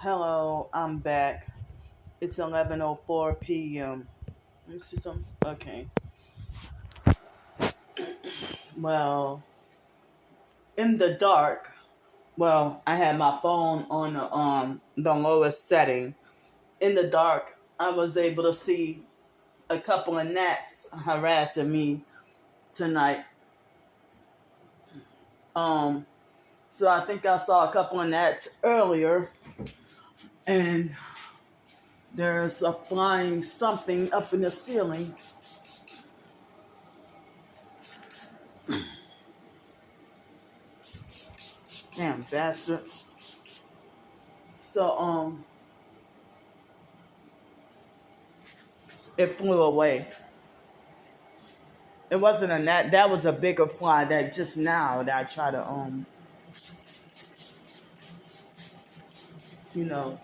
Hello, I'm back. It's 11:04 p.m. Let me see some. Okay. Well, in the dark. Well, I had my phone on the lowest setting. In the dark, I was able to see a couple of gnats harassing me tonight. Um, so I think I saw a couple of gnats earlier, and there's a flying something up in the ceiling. Damn bastard. So it flew away. It wasn't a gnat. That was a bigger fly that just now that I try to you know.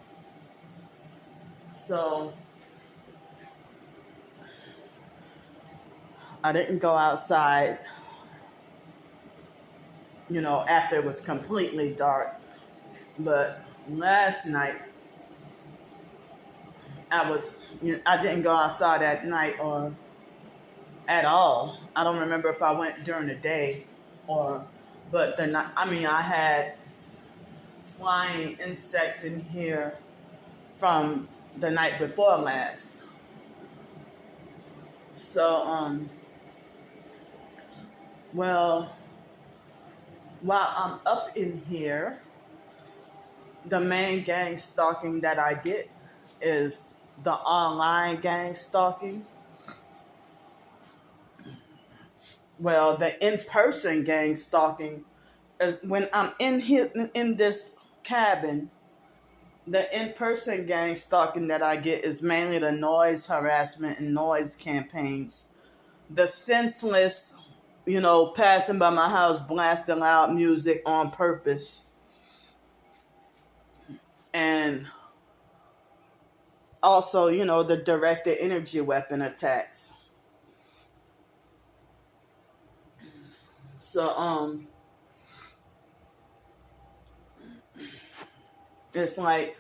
So I didn't go outside, after it was completely dark. But last night I didn't go outside at night or at all. I don't remember if I went during the day but the night. I mean, I had flying insects in here from the night before last. So well, while I'm up in here, the main gang stalking that I get is the online gang stalking. Well, the in-person gang stalking is when I'm in here in this cabin. The in-person gang stalking that I get is mainly the noise harassment and noise campaigns. The senseless, passing by my house blasting loud music on purpose. And also, the directed energy weapon attacks. So, it's like,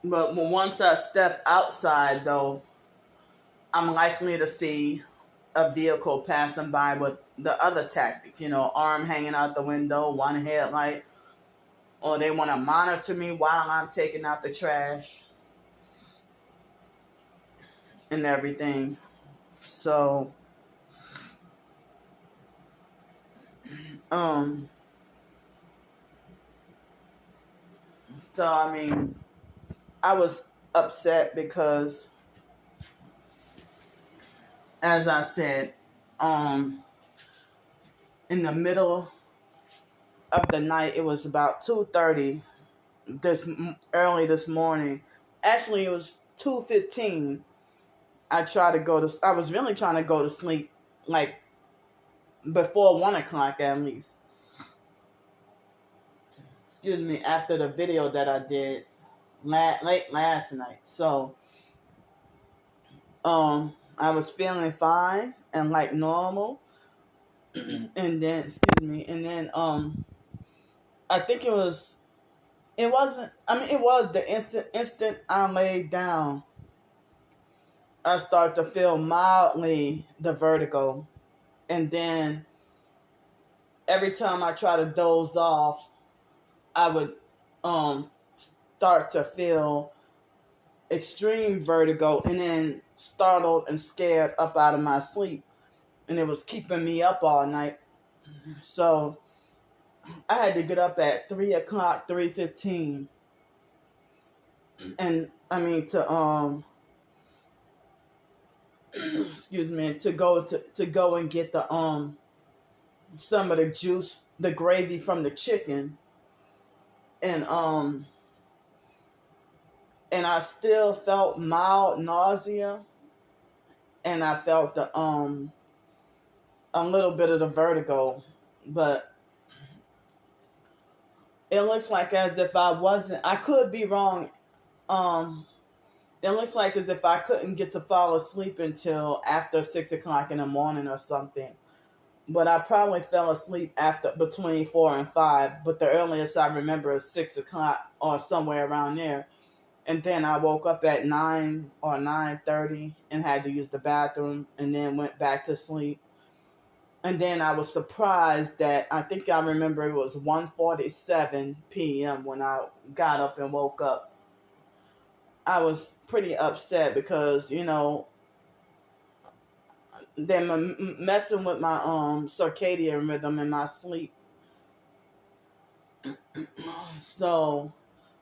but once I step outside, though, I'm likely to see a vehicle passing by with the other tactics, arm hanging out the window, one headlight, or they want to monitor me while I'm taking out the trash and everything. So, um, I mean, I was upset because, as I said, in the middle of the night, it was about 2:30 early this morning. Actually, it was 2:15. I was really trying to go to sleep, like, before 1 o'clock at least. Excuse me, after the video that I did late last night. So, I was feeling fine and like normal. And then, I think it wasn't, I mean, it was the instant I laid down, I started to feel mildly the vertigo. And then every time I try to doze off, I would start to feel extreme vertigo and then startled and scared up out of my sleep. And it was keeping me up all night. So I had to get up at 3 o'clock, 3:15. And I mean excuse me, to go and get the some of the juice, the gravy from the chicken. And I still felt mild nausea, and I felt a little bit of the vertigo, but it looks like as if I could be wrong. It looks like as if I couldn't get to fall asleep until after 6 o'clock in the morning or something. but I probably fell asleep after between 4 and 5. But the earliest I remember is 6 o'clock or somewhere around there. And then I woke up at 9 or 9:30 and had to use the bathroom, and then went back to sleep. And then I was surprised that I think I remember it was 1:47 p.m. when I got up and woke up. I was pretty upset because, they're messing with my circadian rhythm and my sleep. So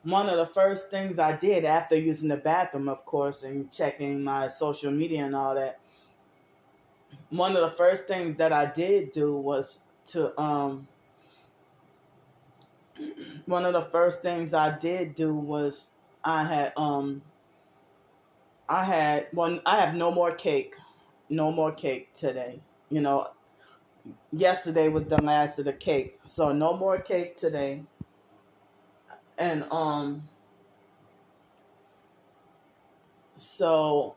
one of the first things I did after using the bathroom, of course, and checking my social media and all that, one of the first things that I did do was to one of the first things I did do was I had I have no more cake. No more cake today. Yesterday was the last of the cake. So no more cake today. And so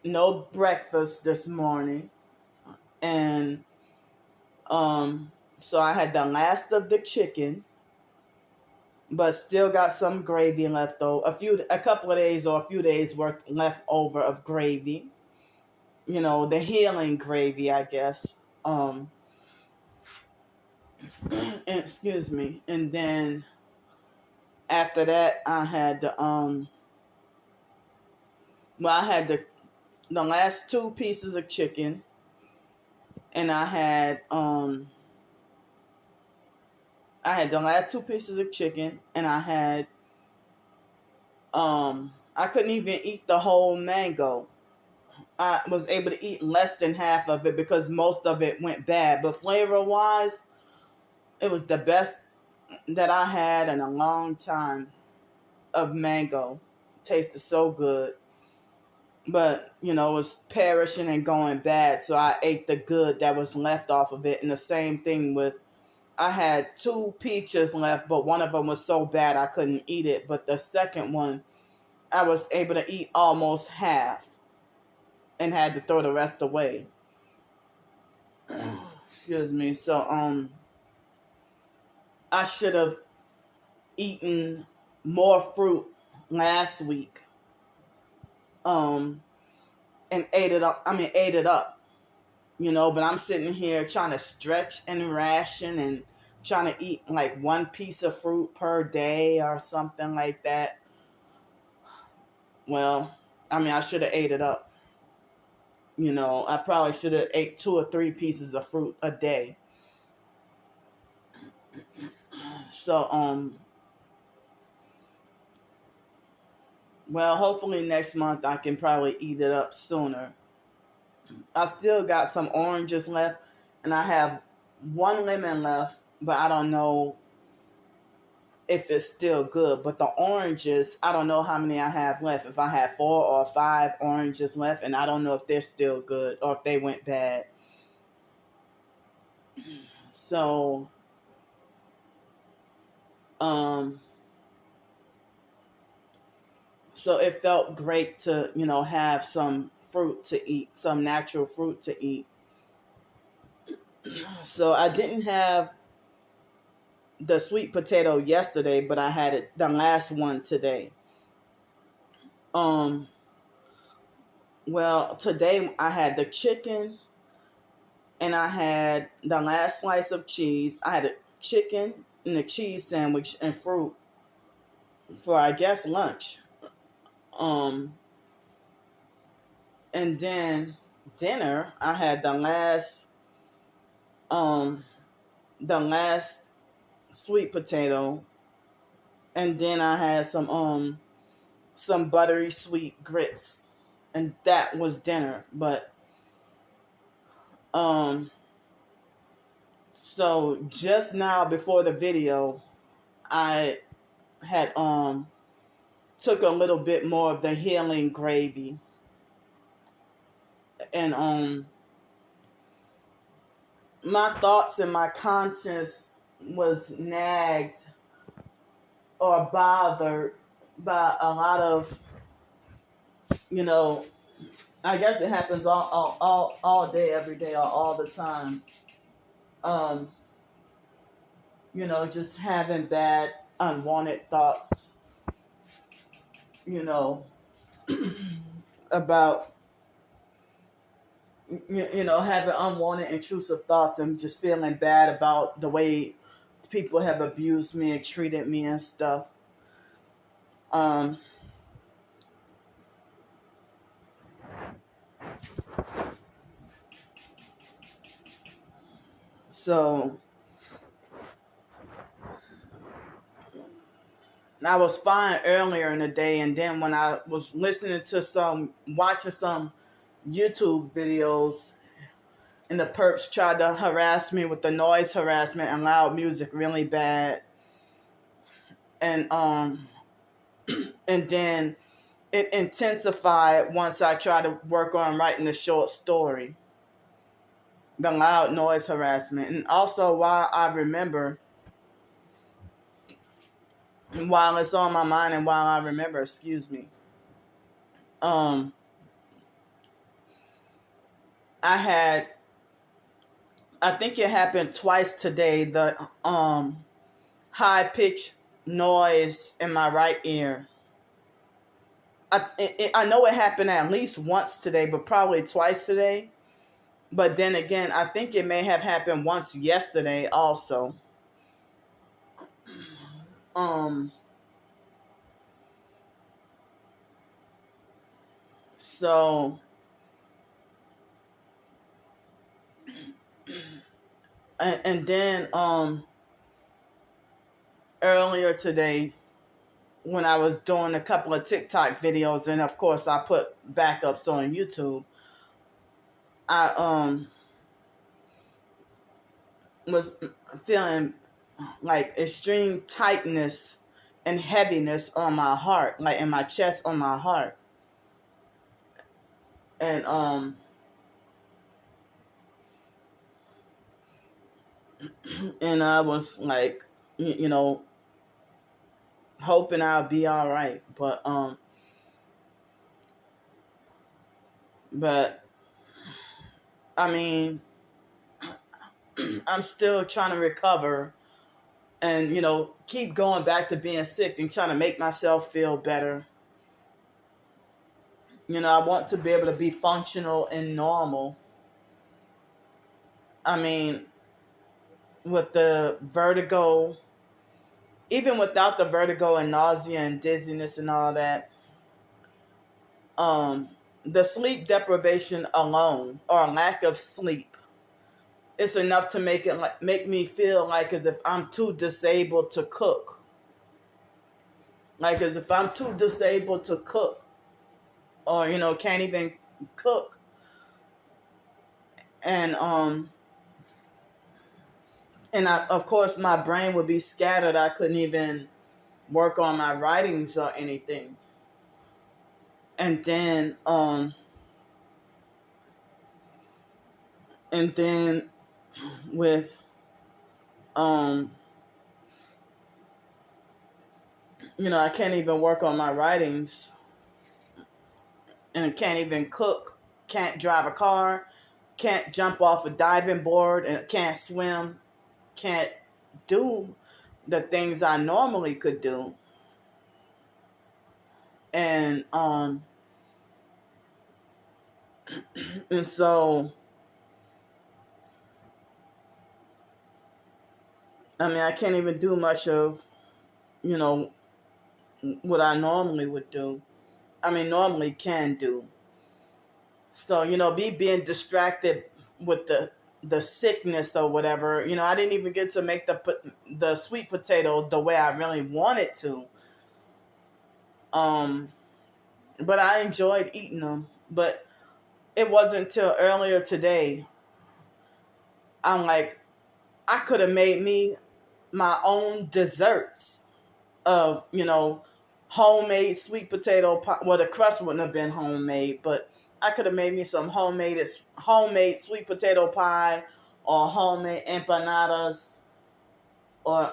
no breakfast this morning. And so I had the last of the chicken, but still got some gravy left over. A couple of days or a few days worth left over of gravy. The healing gravy, I guess. And, excuse me. And then after that, I had I had the last 2 pieces of chicken, and I had the last 2 pieces of chicken, and I couldn't even eat the whole mango. I was able to eat less than half of it because most of it went bad. But flavor-wise, it was the best that I had in a long time of mango. Tasted so good. But, it was perishing and going bad, so I ate the good that was left off of it. And the same thing with, I had 2 peaches left, but one of them was so bad I couldn't eat it. But the second one, I was able to eat almost half and had to throw the rest away. Excuse me. So, I should have eaten more fruit last week. And ate it up. But I'm sitting here trying to stretch and ration and trying to eat like 1 piece of fruit per day or something like that. Well, I should have ate it up. I probably should have ate 2 or 3 pieces of fruit a day. So, well, hopefully next month I can probably eat it up sooner. I still got some oranges left, and I have 1 lemon left, but I don't know if it's still good. But the oranges, I don't know how many I have left. If I have 4 or 5 oranges left, and I don't know if they're still good or if they went bad. So, so it felt great to, have some fruit to eat, some natural fruit to eat. So I didn't have the sweet potato yesterday, but I had it the last one today. Well, today I had the chicken, and I had the last slice of cheese. I had a chicken and a cheese sandwich and fruit for, I guess, lunch. And then dinner, I had the last sweet potato, and then I had some buttery sweet grits, and that was dinner. But so just now before the video, I had took a little bit more of the healing gravy, and my thoughts and my conscience was nagged or bothered by a lot of, I guess it happens all day, every day, or all the time. Um, just having bad, unwanted thoughts, you know, about, having unwanted, intrusive thoughts and just feeling bad about the way people have abused me and treated me and stuff. Um, so I was fine earlier in the day, and then when I was watching some YouTube videos, and the perps tried to harass me with the noise harassment and loud music really bad, and and then it intensified once I tried to work on writing a short story. The loud noise harassment, and also while it's on my mind and while I remember, excuse me, um, I had, I think it happened twice today. The high pitched noise in my right ear. I know it happened at least once today, but probably twice today. But then again, I think it may have happened once yesterday also. Um, so and then earlier today when I was doing a couple of TikTok videos, and of course I put backups on YouTube, I was feeling like extreme tightness and heaviness on my heart, like in my chest, on my heart. And and I was like, hoping I'll be all right. But I mean, I'm still trying to recover and, keep going back to being sick and trying to make myself feel better. I want to be able to be functional and normal. I mean, with the vertigo, even without the vertigo and nausea and dizziness and all that, um, the sleep deprivation alone or lack of sleep is enough to make me feel like as if I'm too disabled to cook. Like as if I'm too disabled to cook, or can't even cook. And of course my brain would be scattered. I couldn't even work on my writings or anything. And then with I can't even work on my writings, and can't even cook, can't drive a car, can't jump off a diving board, and can't swim, can't do the things I normally could do. And and so I mean, I can't even do much of, what I normally would do. I mean, normally can do. So, me being distracted with the sickness or whatever, I didn't even get to make the sweet potato the way I really wanted to. But I enjoyed eating them. But it wasn't until earlier today I'm like, I could have made me my own desserts of, homemade sweet potato pie. Well, the crust wouldn't have been homemade, but I could have made me some homemade sweet potato pie, or homemade empanadas, or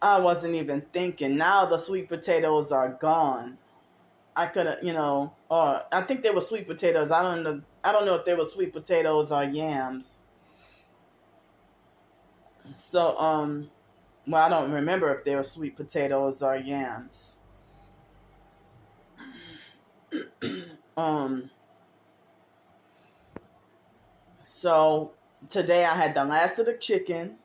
I wasn't even thinking. Now the sweet potatoes are gone. I could have, or I think they were sweet potatoes. I don't know. I don't know if they were sweet potatoes or yams. So, well, I don't remember if they were sweet potatoes or yams. um, so today I had the last of the chicken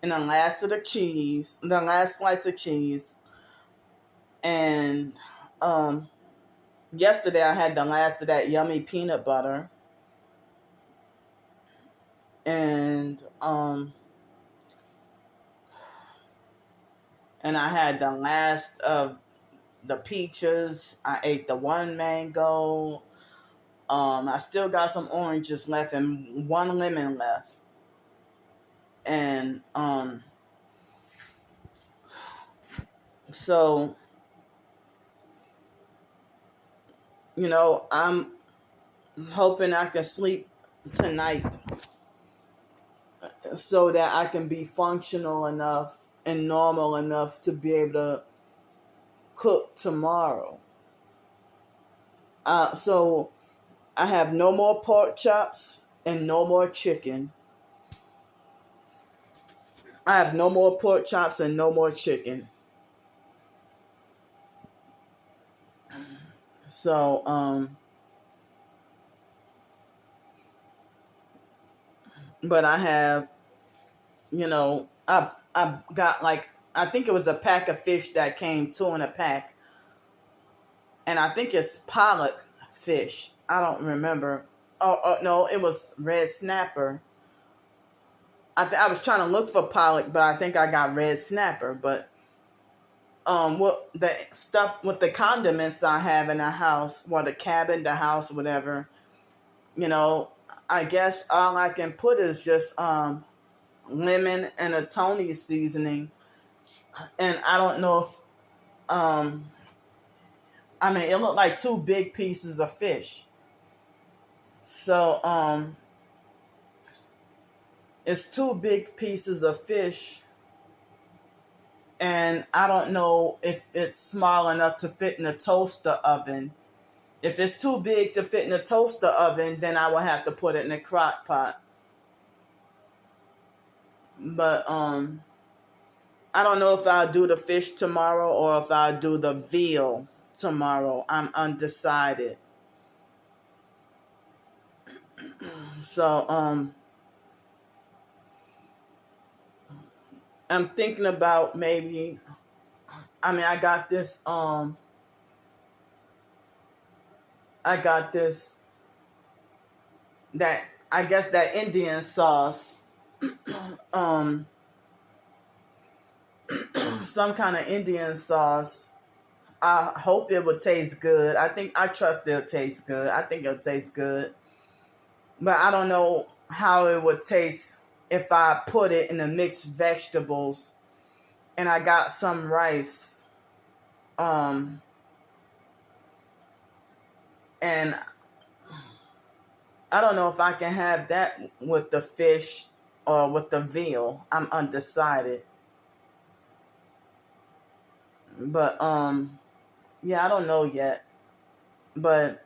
and the last of the cheese, the last slice of cheese, and yesterday I had the last of that yummy peanut butter, and I had the last of the peaches. I ate the one mango. I still got some oranges left and one lemon left. And so, I'm hoping I can sleep tonight so that I can be functional enough and normal enough to be able to cook tomorrow. So I have no more pork chops and no more chicken. I have no more pork chops and no more chicken. So, but I have, I got like, I think it was a pack of fish that came 2 in a pack. And I think it's pollock fish. I don't remember. Oh no, it was red snapper. I was trying to look for pollock, but I think I got red snapper. But what the stuff with the condiments I have in the house, or the cabin, the house, whatever, I guess all I can put is just lemon and a Tony seasoning. And I don't know if it looked like 2 big pieces of fish. So it's 2 big pieces of fish, and I don't know if it's small enough to fit in the toaster oven. If it's too big to fit in the toaster oven, then I will have to put it in a crock pot. But I don't know if I'll do the fish tomorrow or if I'll do the veal tomorrow. I'm undecided. So I'm thinking about maybe, I got this that, I guess, that Indian sauce, some kind of Indian sauce. I hope it will taste good. I trust it'll taste good. I think it'll taste good. But I don't know how it would taste if I put it in the mixed vegetables and I got some rice. And I don't know if I can have that with the fish or with the veal. I'm undecided. But yeah, I don't know yet. But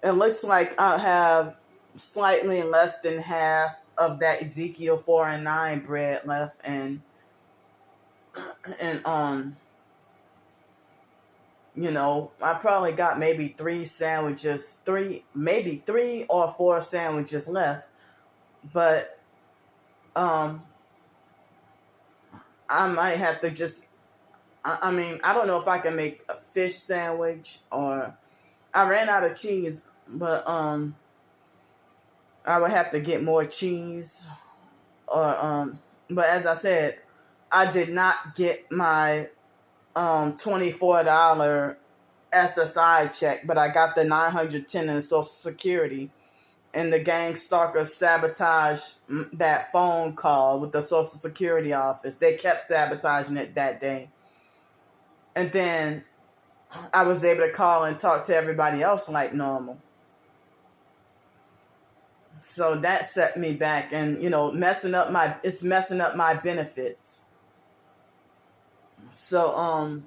it looks like I'll have slightly less than half of that Ezekiel 4 and 9 bread left, and I probably got maybe 3 sandwiches, maybe 3 or 4 sandwiches left. But I might have to just, I don't know if I can make a fish sandwich, or I ran out of cheese, but I would have to get more cheese, or but as I said, I did not get my $24 SSI check, but I got the $910 in Social Security, and the gang stalkers sabotaged that phone call with the Social Security office. They kept sabotaging it that day, and then I was able to call and talk to everybody else like normal. So that set me back, and it's messing up my benefits. So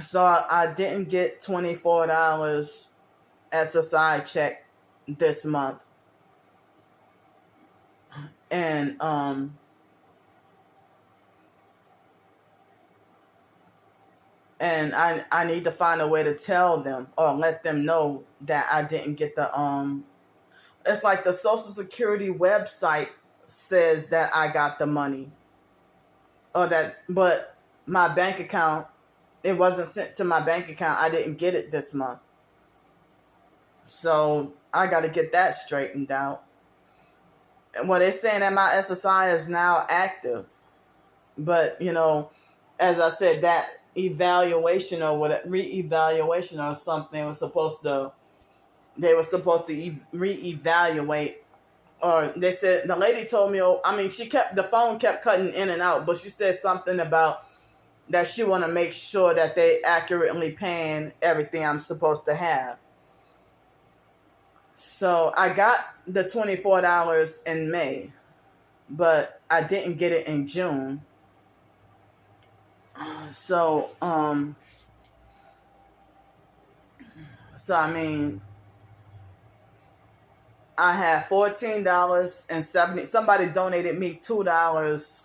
So I didn't get $24 SSI check this month. And I need to find a way to tell them or let them know that I didn't get the it's like the Social Security website says that I got the money, or that, but my bank account, it wasn't sent to my bank account. I didn't get it this month. So I got to get that straightened out. And what they're saying that my SSI is now active. But, as I said, that evaluation or what reevaluation or something was supposed to, they were supposed to reevaluate. Or they said, the lady told me, the phone kept cutting in and out, but she said something about that she want to make sure that they accurately paying everything I'm supposed to have. So I got the $24 in May, but I didn't get it in June. So, I had $14.70. Somebody donated me $2.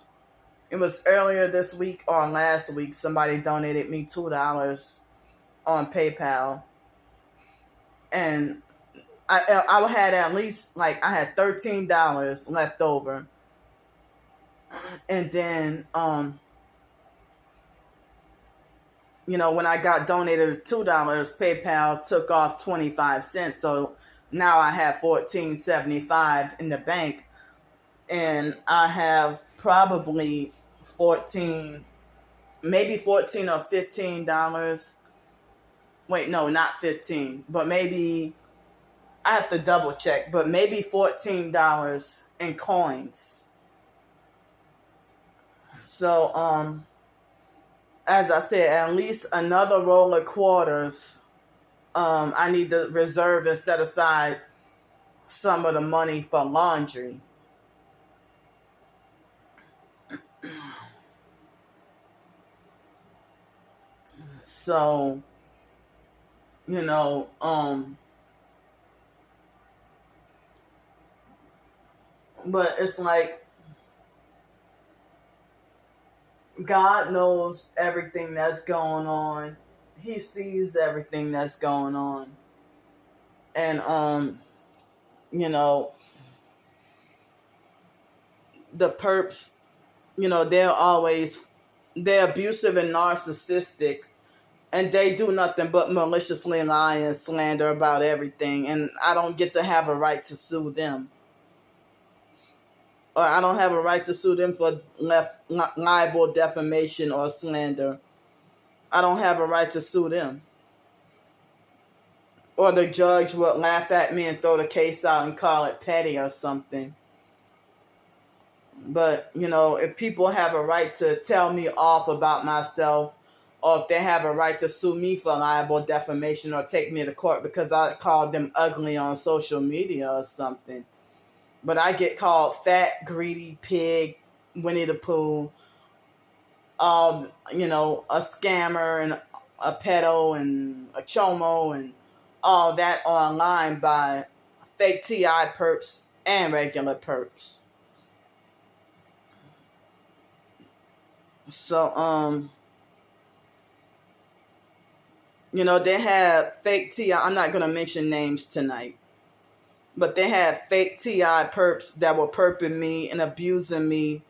It was earlier this week or last week. Somebody donated me $2 on PayPal, and I had at least I had $13 left over, and then when I got donated $2, PayPal took off 25 cents. So now I have $14.75 in the bank, and I have probably maybe $14 or $15. Wait, no, not 15, but maybe I have to double check, but maybe $14 in coins. So, as I said, at least another roll of quarters. I need to reserve and set aside some of the money for laundry. So, but it's like God knows everything that's going on. He sees everything that's going on. And, the perps, they're abusive and narcissistic, and they do nothing but maliciously lie and slander about everything. And I don't get to have a right to sue them. Or I don't have a right to sue them for libel, defamation, or slander. I don't have a right to sue them. Or the judge would laugh at me and throw the case out and call it petty or something. But, if people have a right to tell me off about myself, or if they have a right to sue me for libel, defamation, or take me to court because I called them ugly on social media or something. But I get called fat, greedy, pig, Winnie the Pooh, a scammer and a pedo and a chomo and all that online by fake TI perps and regular perps. So, they have fake TI. I'm not going to mention names tonight. But they had fake TI perps that were perping me and abusing me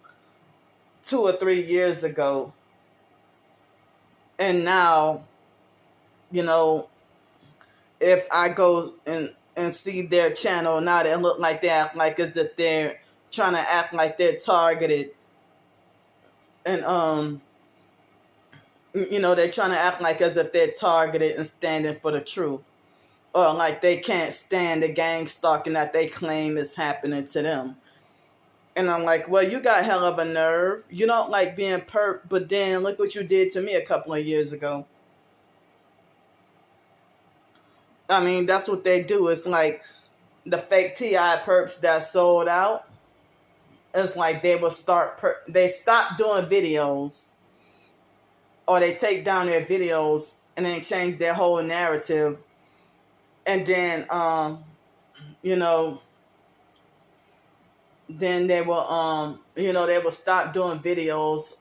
2 or 3 years ago. And now, if I go and see their channel, now they look like they act like as if they're trying to act like they're targeted. And, they're trying to act like as if they're targeted and standing for the truth. Or like they can't stand the gang stalking that they claim is happening to them. And I'm like, well, you got hell of a nerve. You don't like being perp, but then look what you did to me a couple of years ago. That's what they do. It's like the fake TI perps that sold out. It's like they will they stopped doing videos. or they take down their videos and then change their whole narrative, and then you know, then they will they will stop doing videos,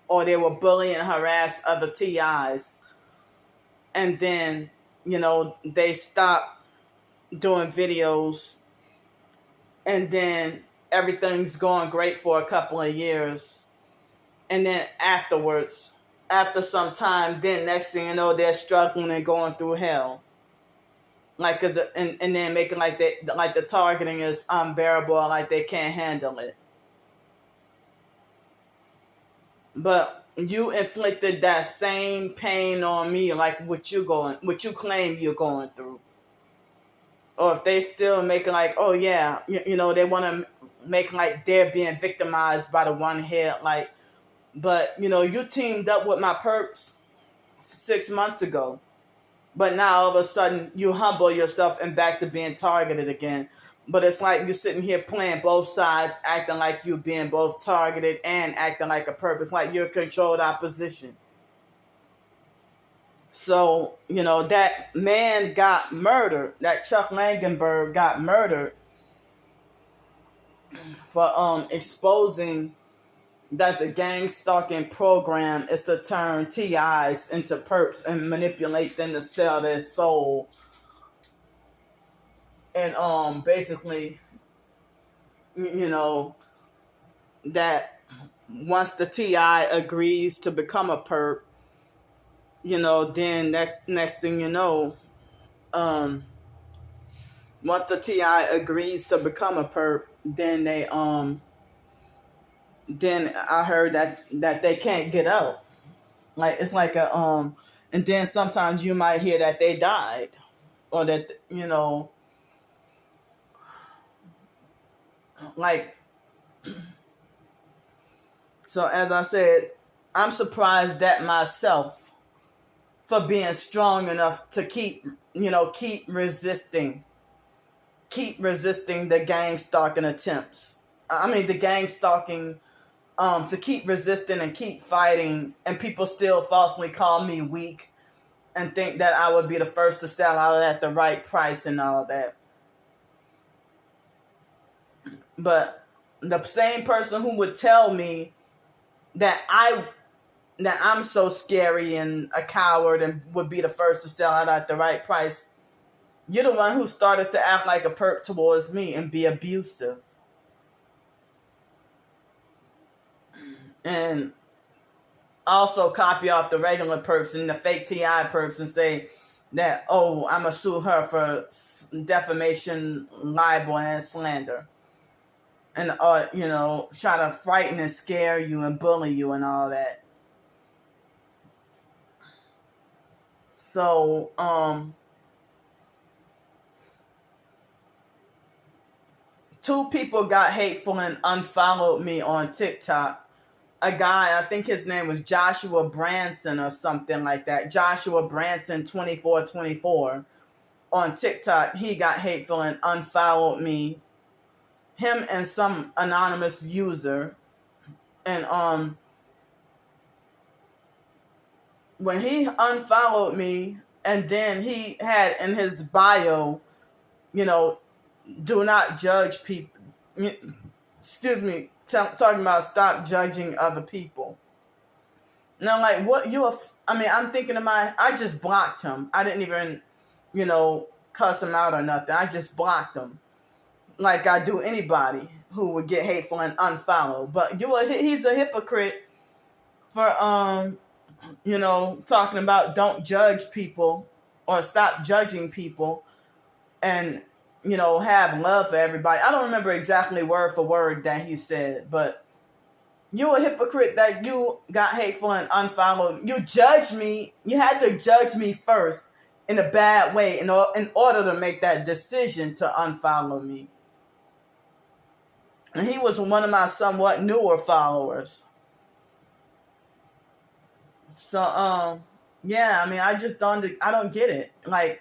or they will bully and harass other TIs, and then they stop doing videos, and then everything's going great for a couple of years, and then afterwards, after some time, then next thing you know, they're struggling and going through hell. Like, and then making like the targeting is unbearable, like they can't handle it. But you inflicted that same pain on me, like what you claim you're going through. Or if they still making like, oh yeah, they want to make like they're being victimized by the one head, like, but you teamed up with my perps 6 months ago. But now all of a sudden you humble yourself and back to being targeted again. But it's like you're sitting here playing both sides, acting like you being both targeted and acting like a purpose, like you're controlled opposition. So, that man got murdered. That Chuck Langenberg got murdered for exposing that the gang stalking program is to turn TIs into perps and manipulate them to sell their soul. And basically, that once the TI agrees to become a perp, then next thing you know, once the TI agrees to become a perp, then they then I heard that they can't get out. Like, it's like and then sometimes you might hear that they died, or that like. So as I said, I'm surprised at myself for being strong enough to keep resisting the gang stalking attempts. I mean, the gang stalking, to keep resisting and keep fighting, and people still falsely call me weak and think that I would be the first to sell out at the right price and all that. But the same person who would tell me that I'm so scary and a coward and would be the first to sell out at the right price, you're the one who started to act like a perp towards me and be abusive. And also copy off the regular perps and the fake TI perps and say that, oh, I'm going to sue her for defamation, libel, and slander. And, try to frighten and scare you and bully you and all that. So, two people got hateful and unfollowed me on TikTok. A guy, I think his name was Joshua Branson or something like that. Joshua Branson 2424 on TikTok. He got hateful and unfollowed me. Him and some anonymous user. And when he unfollowed me, and then he had in his bio, do not judge people. Excuse me, talking about stop judging other people. And I'm like, what? I'm thinking I just blocked him. I didn't even, cuss him out or nothing. I just blocked him. Like I do anybody who would get hateful and unfollow. But he's a hypocrite for, talking about don't judge people or stop judging people and, have love for everybody. I don't remember exactly word for word that he said, but you're a hypocrite that you got hateful and unfollowed. You judged me. You had to judge me first in a bad way in order to make that decision to unfollow me. And he was one of my somewhat newer followers. So, I just I don't get it. Like,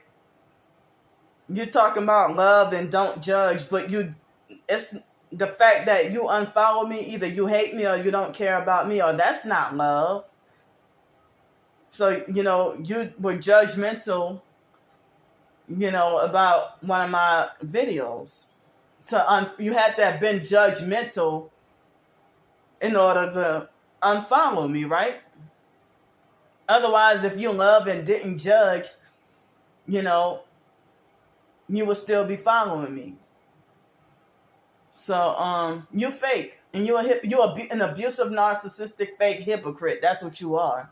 you're talking about love and don't judge, but it's the fact that you unfollow me, either you hate me or you don't care about me, or that's not love. So, you were judgmental, about one of my videos. You had to have been judgmental in order to unfollow me, right? Otherwise, if you love and didn't judge, you know, you would still be following me. So, you fake, and you're an abusive, narcissistic, fake hypocrite. That's what you are.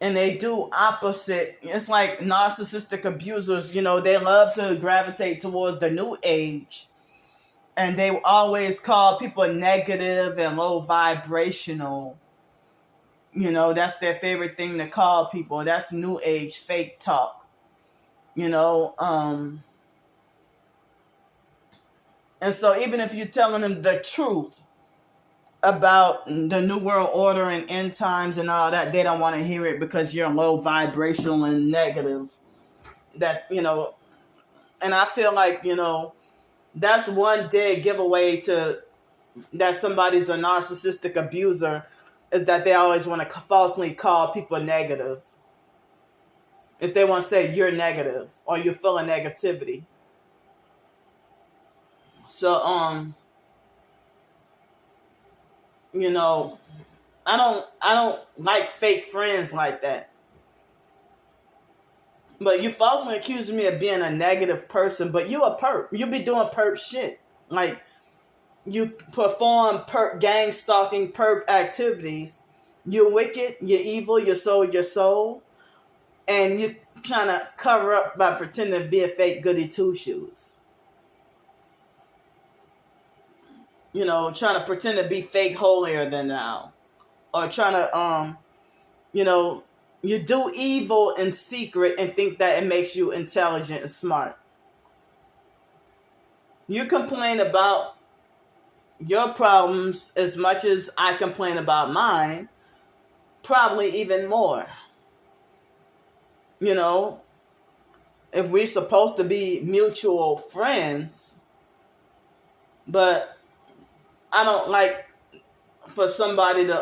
And they do opposite. It's like narcissistic abusers. They love to gravitate towards the new age, and they always call people negative and low vibrational. That's their favorite thing to call people. That's new age fake talk. And so even if you're telling them the truth about the new world order and end times and all that, they don't want to hear it because you're low vibrational and negative. And I feel like, that's one dead giveaway to that somebody's a narcissistic abuser, is that they always want to falsely call people negative. If they want to say you're negative or you're full of negativity. So, I don't like fake friends like that. But you falsely accusing me of being a negative person, but you a perp. You be doing perp shit. Like, you perform gang stalking perp activities. You're wicked, you're evil, you sold your soul. And you're trying to cover up by pretending to be a fake goody two-shoes. Trying to pretend to be fake holier than thou. Or trying to, you do evil in secret and think that it makes you intelligent and smart. You complain about your problems as much as I complain about mine, probably even more. If we're supposed to be mutual friends, but I don't like for somebody to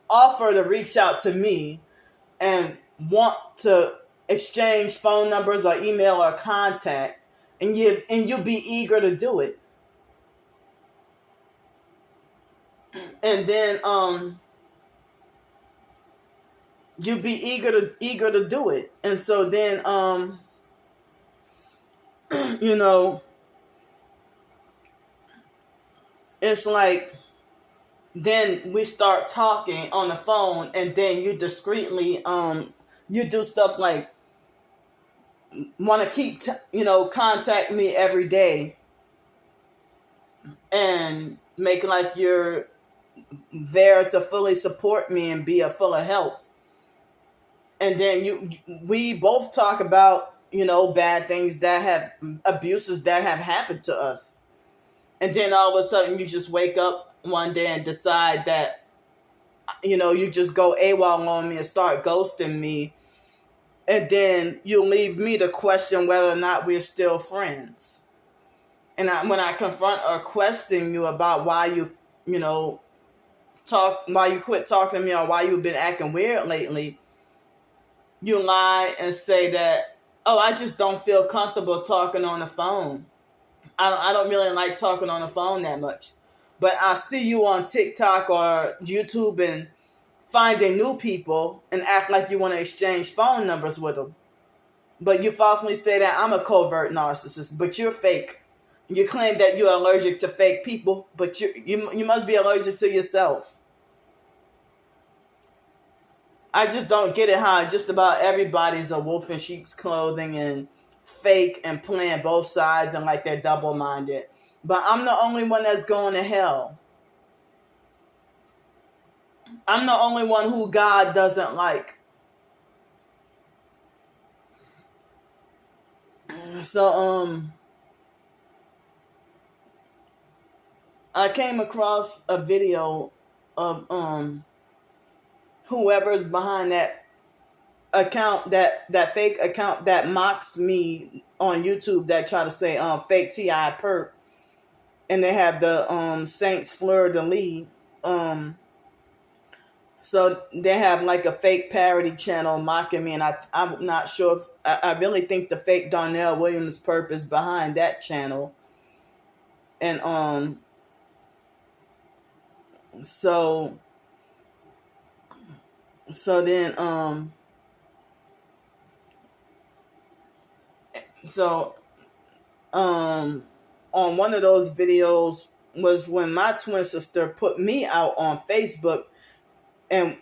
offer to reach out to me and want to exchange phone numbers or email or contact, and you be eager to do it. And then you be eager to do it. And so then it's like, then we start talking on the phone, and then you discreetly you do stuff like want to keep contact me every day and make like you're there to fully support me and be a full of help. And then we both talk about bad things that have abuses that have happened to us. And then all of a sudden you just wake up one day and decide that, you just go AWOL on me and start ghosting me. And then you leave me to question whether or not we're still friends. And when I confront or question you about why you quit talking to me or why you've been acting weird lately, you lie and say that, oh, I just don't feel comfortable talking on the phone. I don't really like talking on the phone that much. But I see you on TikTok or YouTube and finding new people and act like you want to exchange phone numbers with them. But you falsely say that I'm a covert narcissist, but you're fake. You claim that you're allergic to fake people, but you must be allergic to yourself. I just don't get it how just about everybody's a wolf in sheep's clothing and fake and playing both sides and like they're double-minded. But I'm the only one that's going to hell. I'm the only one who God doesn't like. So, I came across a video of whoever's behind that account, that fake account that mocks me on YouTube, that try to say fake T.I. perp, and they have the Saints fleur de lis So they have like a fake parody channel mocking me, and I'm not sure if I really think the fake Darnell Williams purpose behind that channel. And so then so on one of those videos was when my twin sister put me out on Facebook, and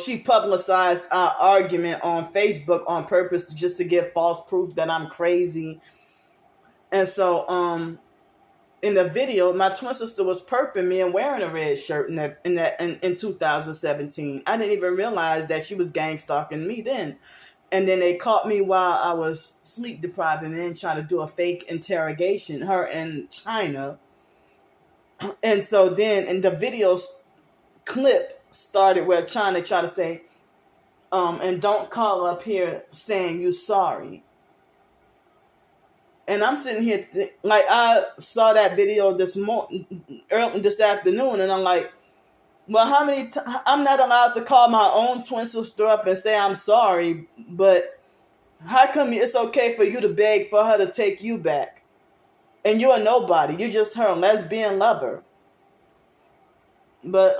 she publicized our argument on Facebook on purpose just to give false proof that I'm crazy. And so in the video, my twin sister was perping me and wearing a red shirt in 2017. I didn't even realize that she was gang stalking me then. And then they caught me while I was sleep deprived and then trying to do a fake interrogation, her in China. And so then in the video clip started where China tried to say, and don't call up here saying you sorry. And I'm sitting here, like, I saw that video this afternoon, and I'm like, well, how many I'm not allowed to call my own twin sister up and say I'm sorry, but how come it's okay for you to beg for her to take you back? And you're a nobody. You're just her lesbian lover. But,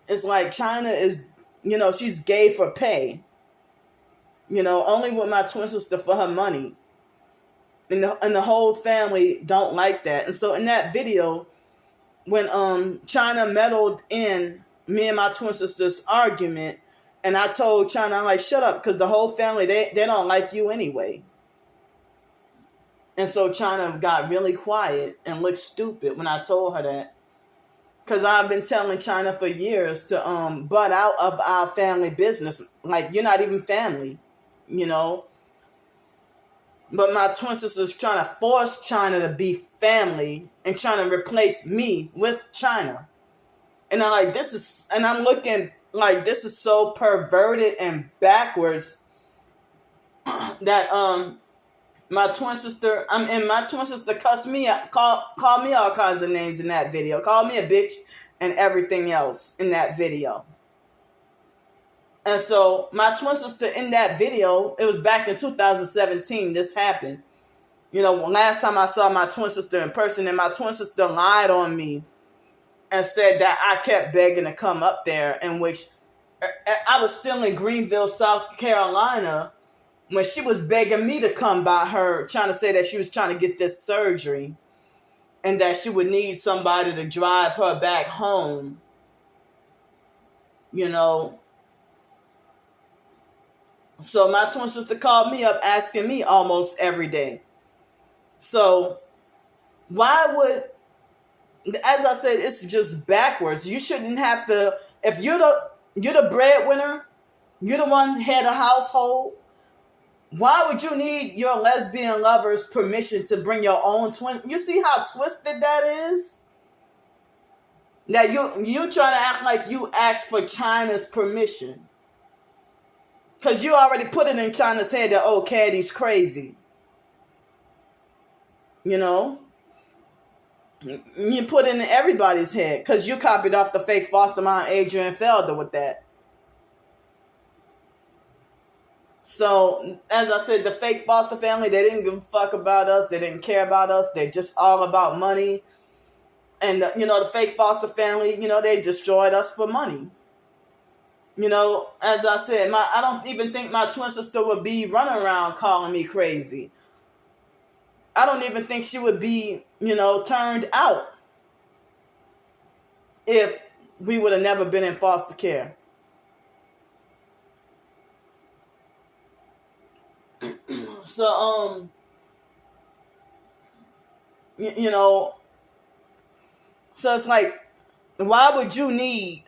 it's like China is, she's gay for pay. Only with my twin sister for her money. And the whole family don't like that. And so in that video, when China meddled in me and my twin sister's argument, and I told China, I'm like, shut up, because the whole family, they don't like you anyway. And so China got really quiet and looked stupid when I told her that. Because I've been telling China for years to butt out of our family business. Like, you're not even family, But my twin sister's trying to force China to be family and trying to replace me with China. And I'm like, I'm looking like this is so perverted and backwards that my twin sister cussed me out, called me all kinds of names in that video, called me a bitch and everything else in that video. And so my twin sister in that video, it was back in 2017 this happened. Last time I saw my twin sister in person, and my twin sister lied on me and said that I kept begging to come up there, in which I was still in Greenville, South Carolina, when she was begging me to come by her, trying to say that she was trying to get this surgery and that she would need somebody to drive her back home. So my twin sister called me up asking me almost every day. So why would, as I said, it's just backwards. You shouldn't have to, if you're the breadwinner, you're the one head of household, why would you need your lesbian lover's permission to bring your own twin? You see how twisted that is? That you trying to act like you asked for China's permission. Because you already put it in China's head that, oh, Caddy's crazy. You put it in everybody's head because you copied off the fake foster mom Adrian Felder with that. So, as I said, the fake foster family, they didn't give a fuck about us. They didn't care about us. They just all about money. And, the fake foster family, they destroyed us for money. As I said, I don't even think my twin sister would be running around calling me crazy. I don't even think she would be, turned out if we would have never been in foster care. So, so it's like, why would you need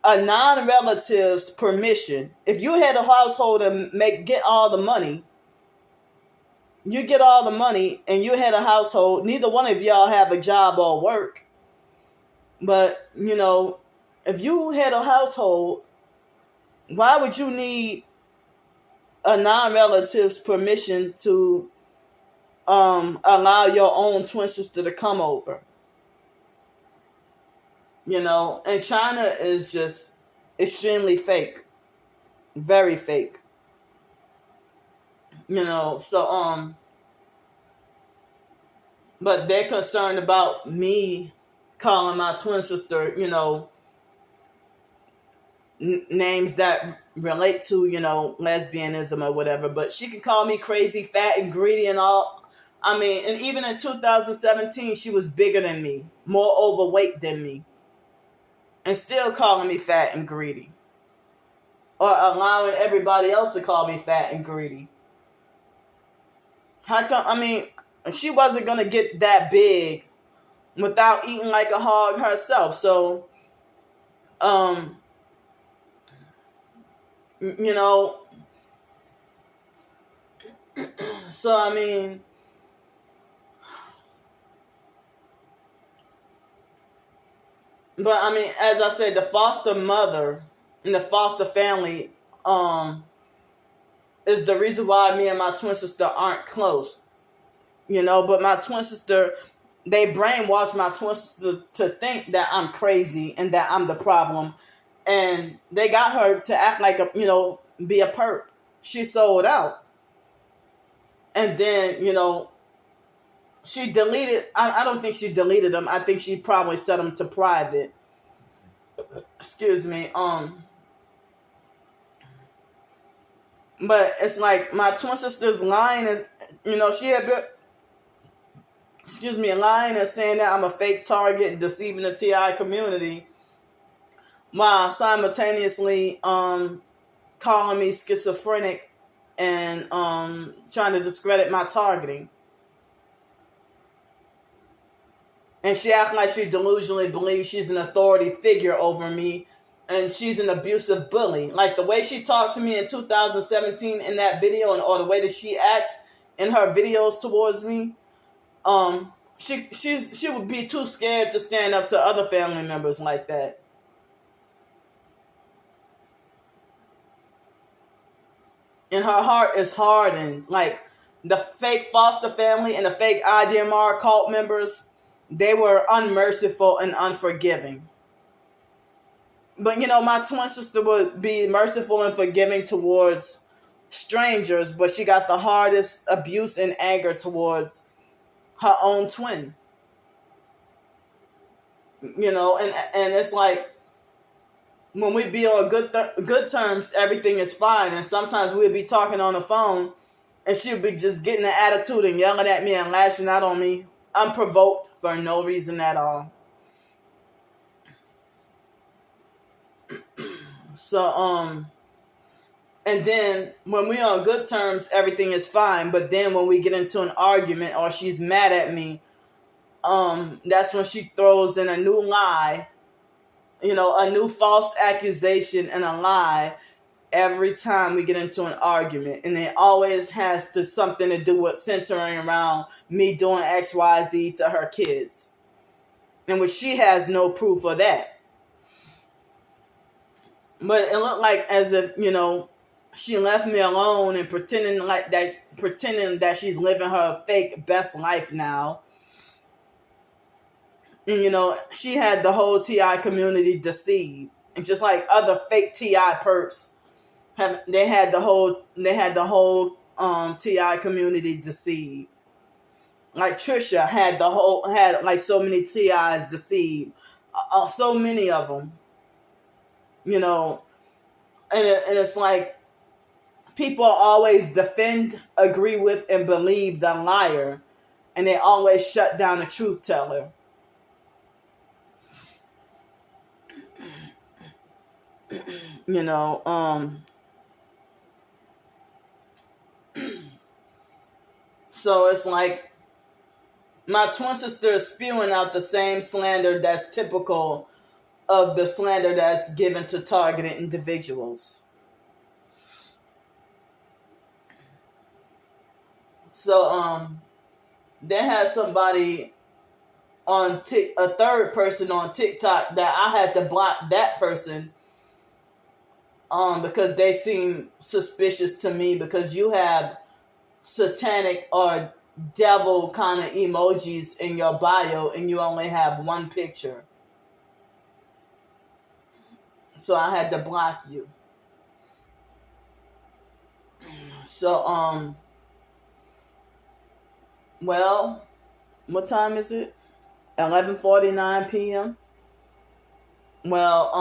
a non-relative's permission? If you had a household and get all the money, you get all the money and you had a household, neither one of y'all have a job or work. But, if you had a household, why would you need a non-relative's permission to allow your own twin sister to come over? And China is just extremely fake, very fake, so but they're concerned about me calling my twin sister, names that relate to, lesbianism or whatever, but she can call me crazy, fat, and greedy and all. I mean, and even in 2017, she was bigger than me, more overweight than me, and still calling me fat and greedy, or allowing everybody else to call me fat and greedy. How come? I mean, she wasn't gonna get that big without eating like a hog herself. So, you know, so I mean, but I mean, as I said, the foster mother and the foster family, is the reason why me and my twin sister aren't close. But my twin sister, they brainwashed my twin sister to think that I'm crazy and that I'm the problem. And they got her to act like be a perp. She sold out. And then, she deleted, I don't think she deleted them. I think she probably set them to private. Excuse me. But it's like my twin sister's line is, she had been, lying and saying that I'm a fake target and deceiving the TI community, while simultaneously calling me schizophrenic and trying to discredit my targeting. And she acts like she delusionally believes she's an authority figure over me, and she's an abusive bully. Like the way she talked to me in 2017 in that video, or the way that she acts in her videos towards me, she would be too scared to stand up to other family members like that. And her heart is hardened. Like the fake foster family and the fake IDMR cult members, they were unmerciful and unforgiving. But my twin sister would be merciful and forgiving towards strangers, but she got the hardest abuse and anger towards her own twin. And it's like, when we be on good terms, everything is fine. And sometimes we'll be talking on the phone, and she'll be just getting an attitude and yelling at me and lashing out on me, unprovoked, for no reason at all. So, and then when we're on good terms, everything is fine. But then when we get into an argument or she's mad at me, that's when she throws in a new lie, a new false accusation and a lie every time we get into an argument. And it always has something to do with centering around me doing X, Y, Z to her kids. In which she has no proof of that. But it looked like as if, she left me alone and pretending that she's living her fake best life now. And, she had the whole TI community deceived. And just like other fake TI perps, they had the whole TI community deceived. Like Trisha had like so many TIs deceived. So many of them. And it's like people always defend, agree with, and believe the liar, and they always shut down the truth teller. So it's like my twin sister is spewing out the same slander that's typical of the slander that's given to targeted individuals. So they had somebody on a third person on TikTok that I had to block that person because they seem suspicious to me, because you have satanic or devil kind of emojis in your bio and you only have one picture. So I had to block you. So, well, what time is it? 11:49 p.m. Well,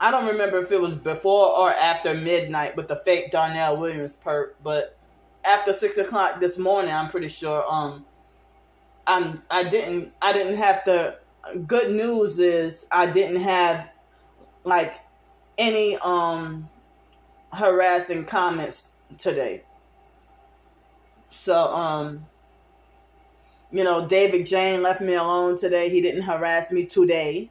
I don't remember if it was before or after midnight with the fake Darnell Williams perk, but after 6 o'clock this morning, I'm pretty sure. I didn't have to. Good news is I didn't have like any harassing comments today. So David Jane left me alone today. He didn't harass me today.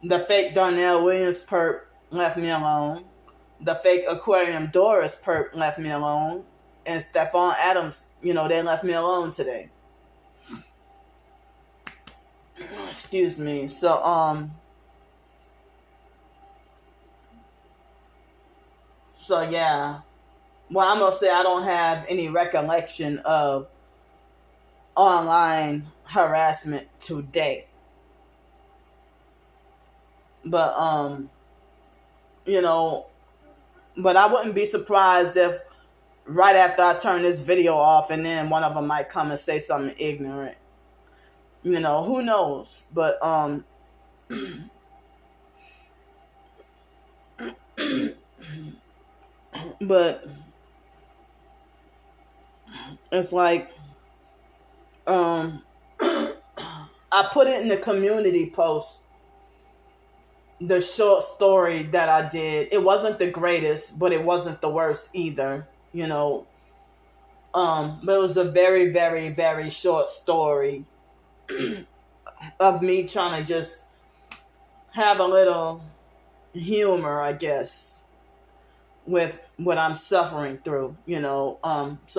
The fake Darnell Williams perp left me alone. The fake Aquarium Doris perp left me alone. And Stephon Adams, they left me alone today. Excuse me. So yeah. Well, I'm gonna say I don't have any recollection of online harassment today. But but I wouldn't be surprised if right after I turn this video off and then one of them might come and say something ignorant. Who knows? But but it's like I put it in the community post, the short story that I did. It wasn't the greatest, but it wasn't the worst either, but it was a very, very, very short story of me trying to just have a little humor, I guess, with what I'm suffering through, so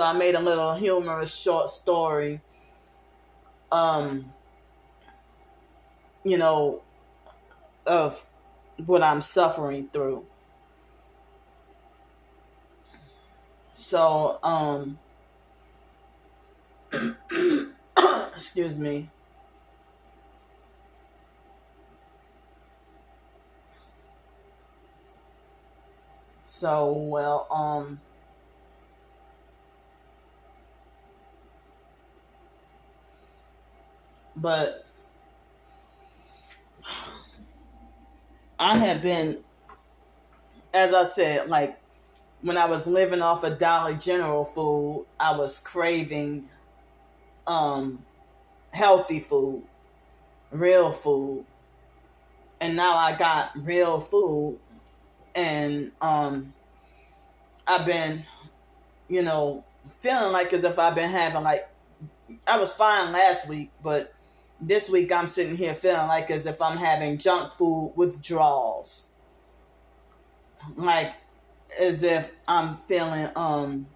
I made a little humorous short story, of what I'm suffering through. So, excuse me. So, well, but I had been, as I said, like when I was living off of Dollar General food, I was craving healthy food, real food. And now I got real food, and I've been, feeling like as if I've been having I was fine last week, but this week I'm sitting here feeling like as if I'm having junk food withdrawals. Like as if I'm feeling I'm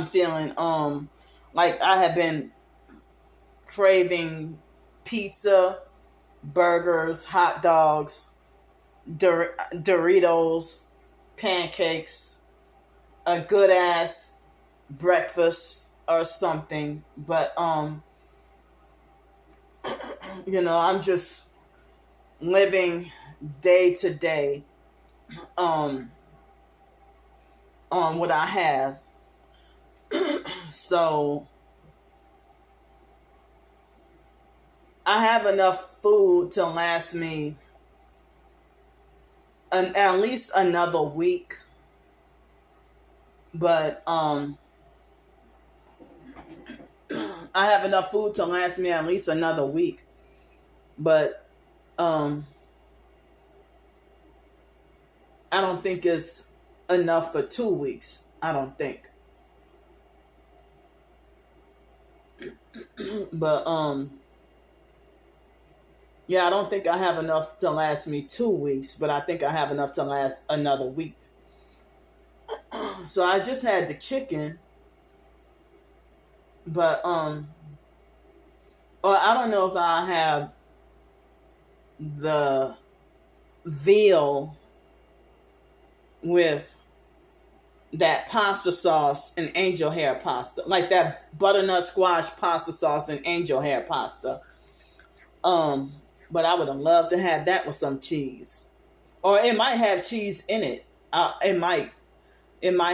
feeling like I have been craving pizza, burgers, hot dogs, Doritos, pancakes, a good ass breakfast or something. But I'm just living day to day on what I have. So I have enough food to last me at least another week. But I have enough food to last me at least another week. But I don't think it's enough for 2 weeks. I don't think. But yeah, I don't think I have enough to last me 2 weeks, but I think I have enough to last another week. So I just had the chicken, but or I don't know if I have the veal with that pasta sauce and angel hair pasta, like that butternut squash pasta sauce and angel hair pasta. Um, but I would have loved to have that with some cheese, or it might have cheese in it. It might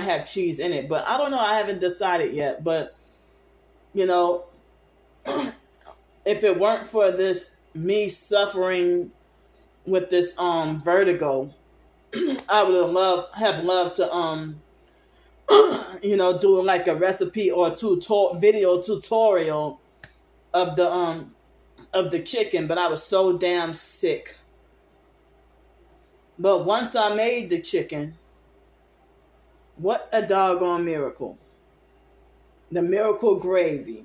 have cheese in it, but I don't know. I haven't decided yet. But you know, if it weren't for this me suffering with this vertigo, I would have loved to do like a recipe or video tutorial of the chicken, but I was so damn sick. But once I made the chicken, what a doggone miracle. The miracle gravy.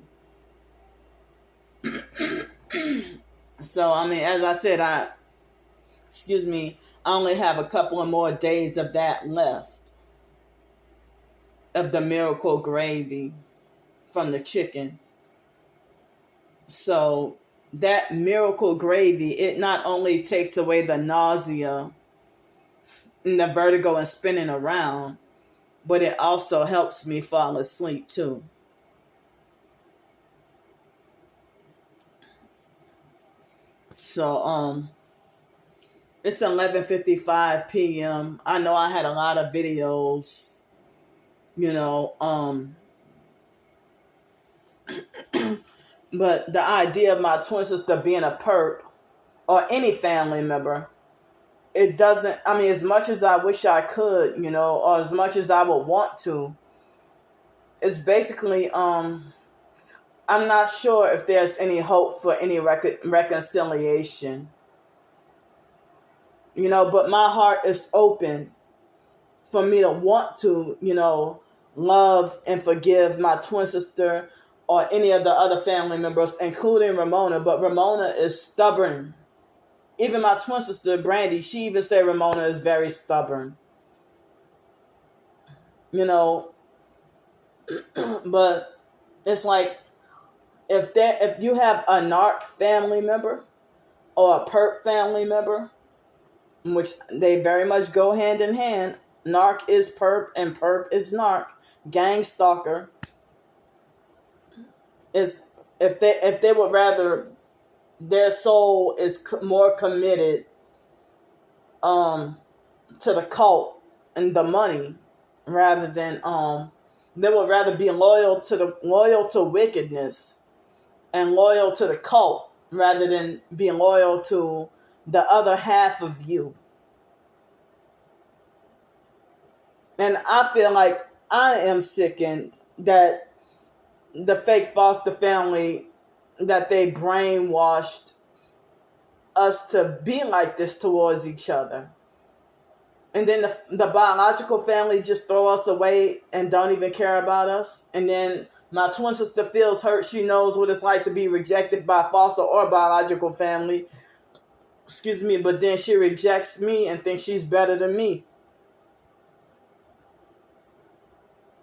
So, I mean, as I said, I only have a couple of more days of that left. Of the miracle gravy from the chicken. So, that miracle gravy, it not only takes away the nausea and the vertigo and spinning around, but it also helps me fall asleep too. So, it's 11:55 p.m. I know I had a lot of videos, but the idea of my twin sister being a perp or any family member, it doesn't, I mean, as much as I wish I could, or as much as I would want to, it's basically, I'm not sure if there's any hope for any reconciliation. But my heart is open for me to want to, love and forgive my twin sister or any of the other family members, including Ramona. But Ramona is stubborn. Even my twin sister, Brandy, she even said Ramona is very stubborn. But it's like, if you have a narc family member or a perp family member, which they very much go hand in hand, narc is perp and perp is narc, gang stalker, is if they would rather their soul is more committed to the cult and the money rather than they would rather be loyal to wickedness and loyal to the cult rather than being loyal to the other half of you. And I feel like I am sickened that the fake foster family, that they brainwashed us to be like this towards each other. And then the biological family just throw us away and don't even care about us. And then my twin sister feels hurt. She knows what it's like to be rejected by foster or biological family. But then she rejects me and thinks she's better than me.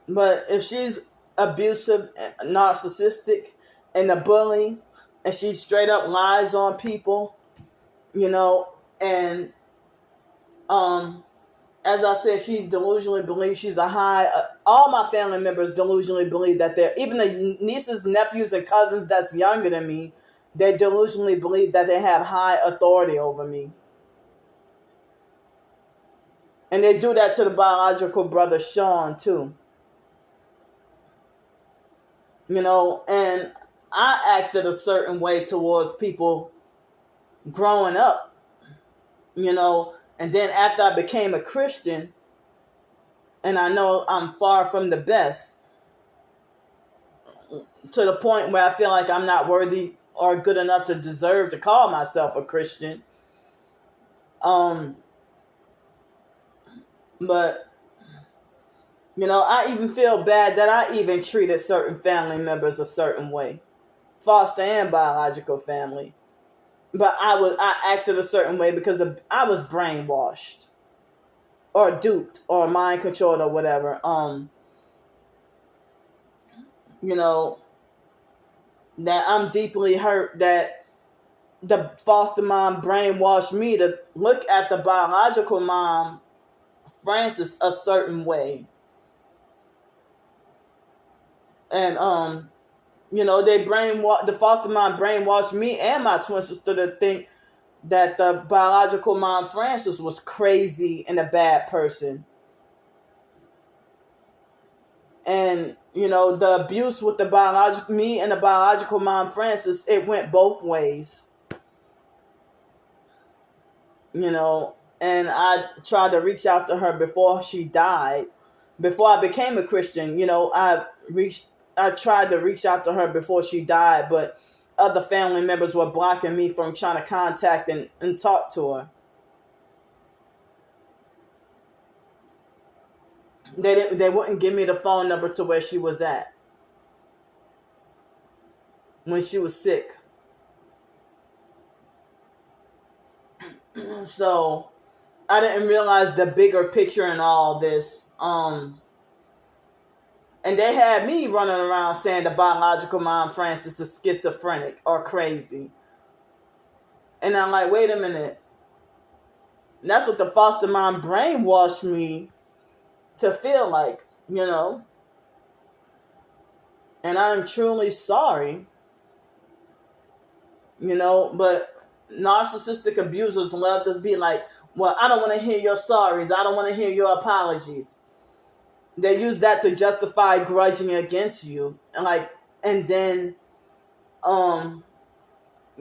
But if she's abusive, narcissistic, and a bully, and she straight up lies on people, and as I said, she delusionally believes she's a high. All my family members delusionally believe that even the nieces, nephews, and cousins that's younger than me, they delusionally believe that they have high authority over me. And they do that to the biological brother Sean too. And I acted a certain way towards people growing up, and then after I became a Christian, and I know I'm far from the best, to the point where I feel like I'm not worthy or good enough to deserve to call myself a Christian. But I even feel bad that I even treated certain family members a certain way, foster and biological family. But I acted a certain way because I was brainwashed or duped or mind controlled or whatever. That I'm deeply hurt that the foster mom brainwashed me to look at the biological mom, Frances, a certain way. And the foster mom brainwashed me and my twin sister to think that the biological mom Frances was crazy and a bad person. And the abuse with me and the biological mom Frances, it went both ways. And I tried to reach out to her before she died. Before I became a Christian, I tried to reach out to her before she died, but other family members were blocking me from trying to contact and talk to her. They wouldn't give me the phone number to where she was at when she was sick. So I didn't realize the bigger picture in all this. And they had me running around saying the biological mom Frances is schizophrenic or crazy. And I'm like, wait a minute. And that's what the foster mom brainwashed me to feel like, And I'm truly sorry. But narcissistic abusers love to be like, well, I don't want to hear your sorries. I don't want to hear your apologies. They use that to justify grudging against you. And then, don't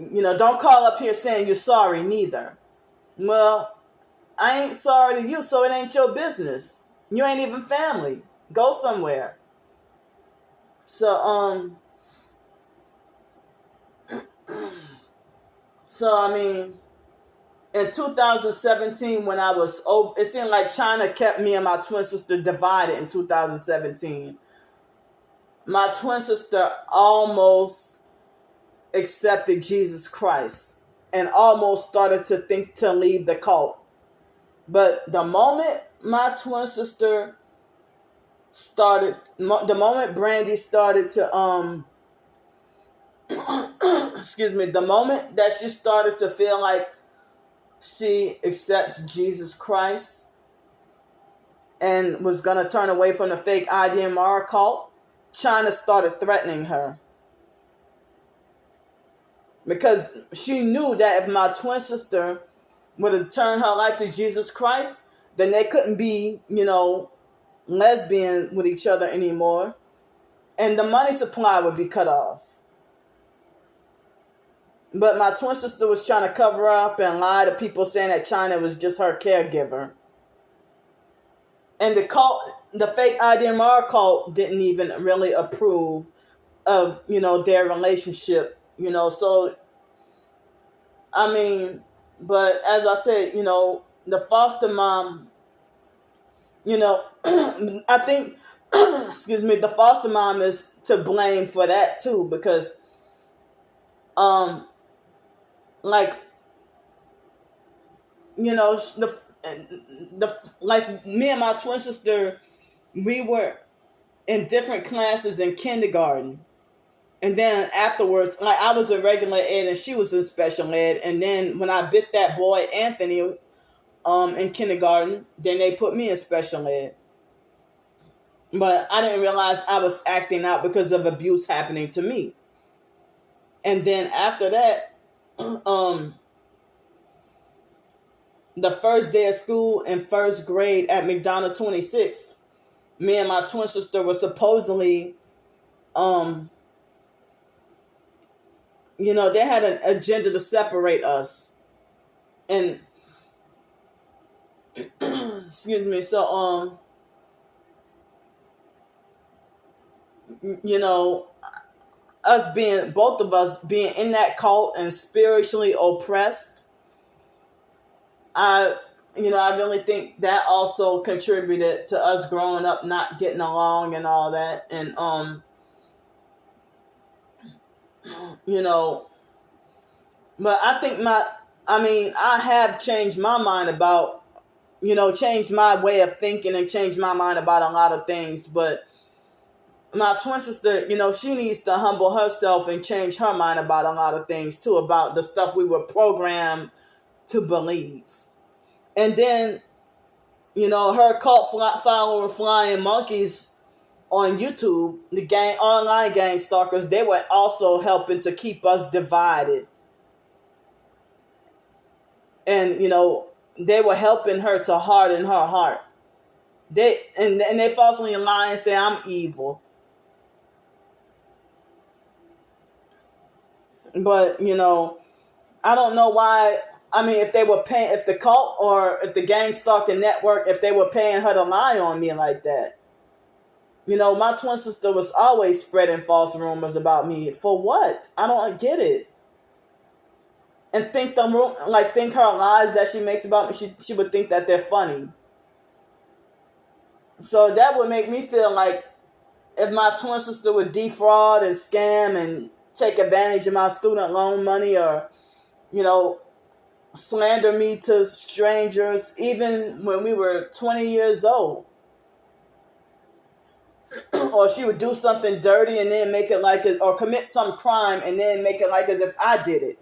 call up here saying you're sorry neither. Well, I ain't sorry to you, so it ain't your business. You ain't even family. Go somewhere. So, in 2017, when I was over, it seemed like China kept me and my twin sister divided in 2017. My twin sister almost accepted Jesus Christ and almost started to think to leave the cult. But the moment my twin sister the moment Brandy started to, excuse me, the moment that she started to feel like she accepts Jesus Christ and was going to turn away from the fake IDMR cult, China started threatening her. Because she knew that if my twin sister would have turned her life to Jesus Christ, then they couldn't be, lesbian with each other anymore. And the money supply would be cut off. But my twin sister was trying to cover up and lie to people, saying that China was just her caregiver. And the fake IDMR cult didn't even really approve of, their relationship, So, but as I said, the foster mom, I think, excuse me, the foster mom is to blame for that too, because, like me and my twin sister, we were in different classes in kindergarten. And then afterwards, like I was in regular ed and she was in special ed. And then when I bit that boy, Anthony, in kindergarten, then they put me in special ed. But I didn't realize I was acting out because of abuse happening to me. And then after that, the first day of school in first grade at McDonald 26, me and my twin sister were supposedly, they had an agenda to separate us. And, excuse me, so, both of us being in that cult and spiritually oppressed, I really think that also contributed to us growing up not getting along and all that. And, but I think I have changed my mind about, changed my way of thinking and changed my mind about a lot of things. But my twin sister, she needs to humble herself and change her mind about a lot of things too, about the stuff we were programmed to believe. And then, her cult follower flying monkeys, on YouTube, the online gang stalkers, they were also helping to keep us divided. And, they were helping her to harden her heart. They falsely lie and say I'm evil. But, I don't know why. I mean, if they were paying, if the cult or if the gang stalking network, if they were paying her to lie on me like that. My twin sister was always spreading false rumors about me. For what? I don't get it. And think her lies that she makes about me, she would think that they're funny. So that would make me feel like if my twin sister would defraud and scam and take advantage of my student loan money, or, slander me to strangers, even when we were 20 years old. Or she would do something dirty and then make it like it, or commit some crime and then make it like as if I did it.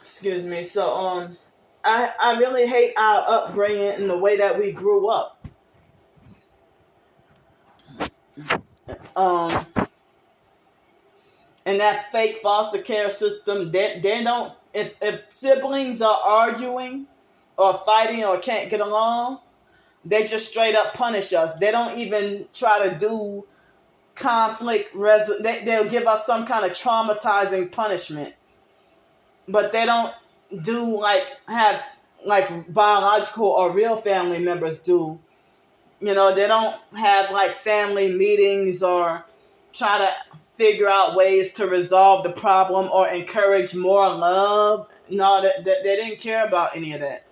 Excuse me. So, I really hate our upbringing and the way that we grew up. And that fake foster care system, they don't, if siblings are arguing or fighting or can't get along, they just straight up punish us. They don't even try to do conflict they'll give us some kind of traumatizing punishment. But they don't do have biological or real family members do. They don't have family meetings or try to figure out ways to resolve the problem or encourage more love. No, they didn't care about any of that.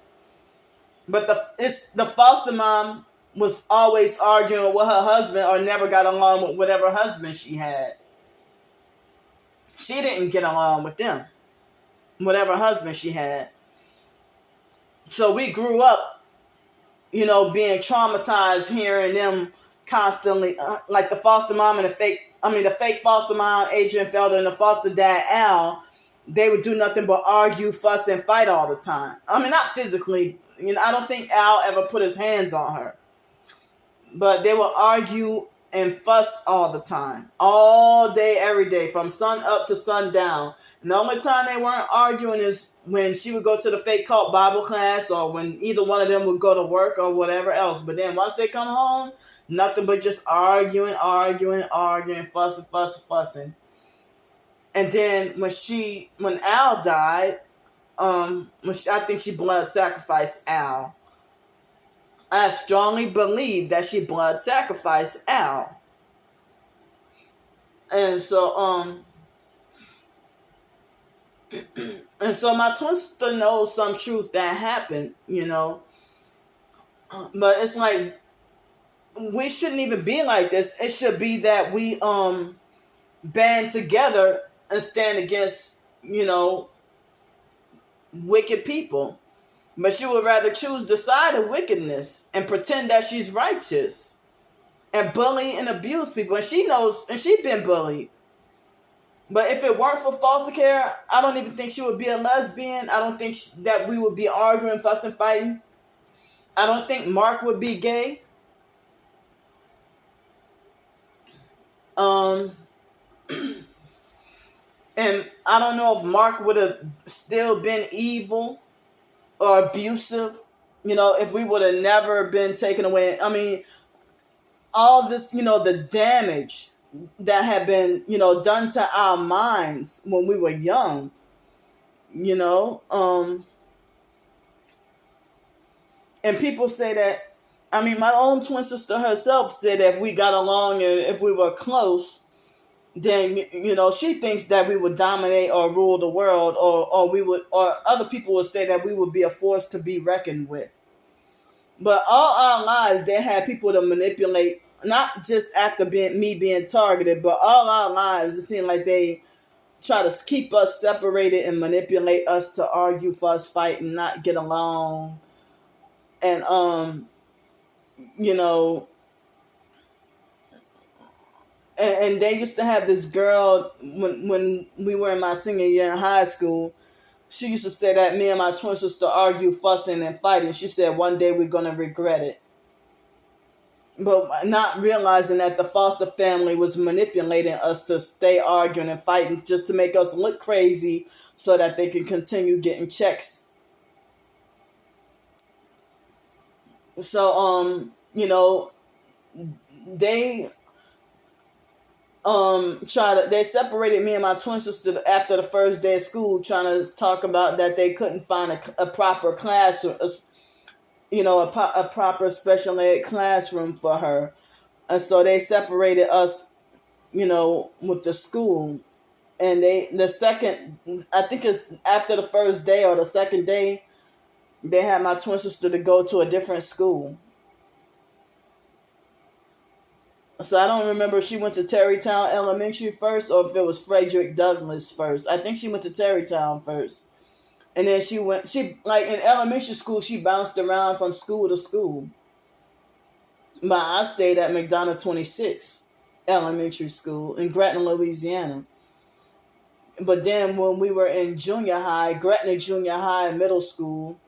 But the foster mom was always arguing with her husband or never got along with whatever husband she had. She didn't get along with them, whatever husband she had. So we grew up, being traumatized, hearing them constantly, like the foster mom and the fake foster mom, Adrian Felder, and the foster dad, Al, they would do nothing but argue, fuss, and fight all the time. I mean, not physically. I don't think Al ever put his hands on her. But they would argue and fuss all the time. All day, every day, from sun up to sundown. And the only time they weren't arguing is when she would go to the fake cult Bible class, or when either one of them would go to work or whatever else. But then once they come home, nothing but just arguing, fussing. And then when Al died, I think she blood sacrificed Al. I strongly believe that she blood sacrificed Al. And so, my twin sister knows some truth that happened, But it's like, we shouldn't even be like this. It should be that we band together and stand against, wicked people. But she would rather choose the side of wickedness and pretend that she's righteous and bully and abuse people. And she knows, and she's been bullied. But if it weren't for foster care, I don't even think she would be a lesbian. I don't think that we would be arguing, fussing, fighting. I don't think Mark would be gay. And I don't know if Mark would have still been evil or abusive, if we would have never been taken away. I mean, all this, the damage that had been, done to our minds when we were young, and people say that, my own twin sister herself said that if we got along and if we were close, then, she thinks that we would dominate or rule the world, or other people would say that we would be a force to be reckoned with. But all our lives, they had people to manipulate, not just after me being targeted, but all our lives, it seemed like they try to keep us separated and manipulate us to argue, fuss, fight, and not get along. And, and they used to have this girl when we were in my senior year in high school. she used to say that me and my twin sister argue, fussing, and fighting. She said one day we're going to regret it. But not realizing that the foster family was manipulating us to stay arguing and fighting just to make us look crazy so that they can continue getting checks. So, they they separated me and my twin sister after the first day of school, trying to talk about that they couldn't find a proper classroom, a proper special ed classroom for her. And so they separated us, with the school. And I think it's after the first day or the second day, they had my twin sister to go to a different school. So I don't remember if she went to Terrytown Elementary first or if it was Frederick Douglass first. I think she went to Terrytown first. And then in elementary school, she bounced around from school to school. But I stayed at McDonough 26 Elementary School in Gretna, Louisiana. But then when we were in junior high, Gretna Junior High Middle School,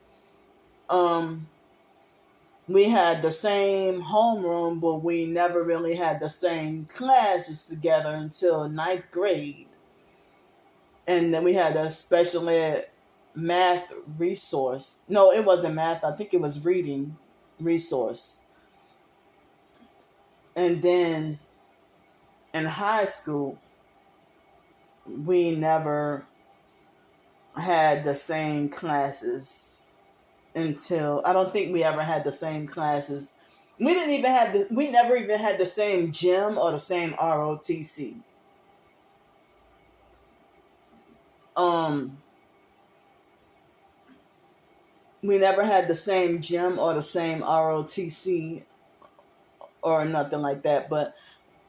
we had the same homeroom, but we never really had the same classes together until 9th grade. And then we had a special ed math resource. No, it wasn't math. I think it was reading resource. And then in high school, we never had the same classes until, I don't think we ever had the same classes. We never even had the same gym or the same ROTC. We never had the same gym or the same ROTC or nothing like that. But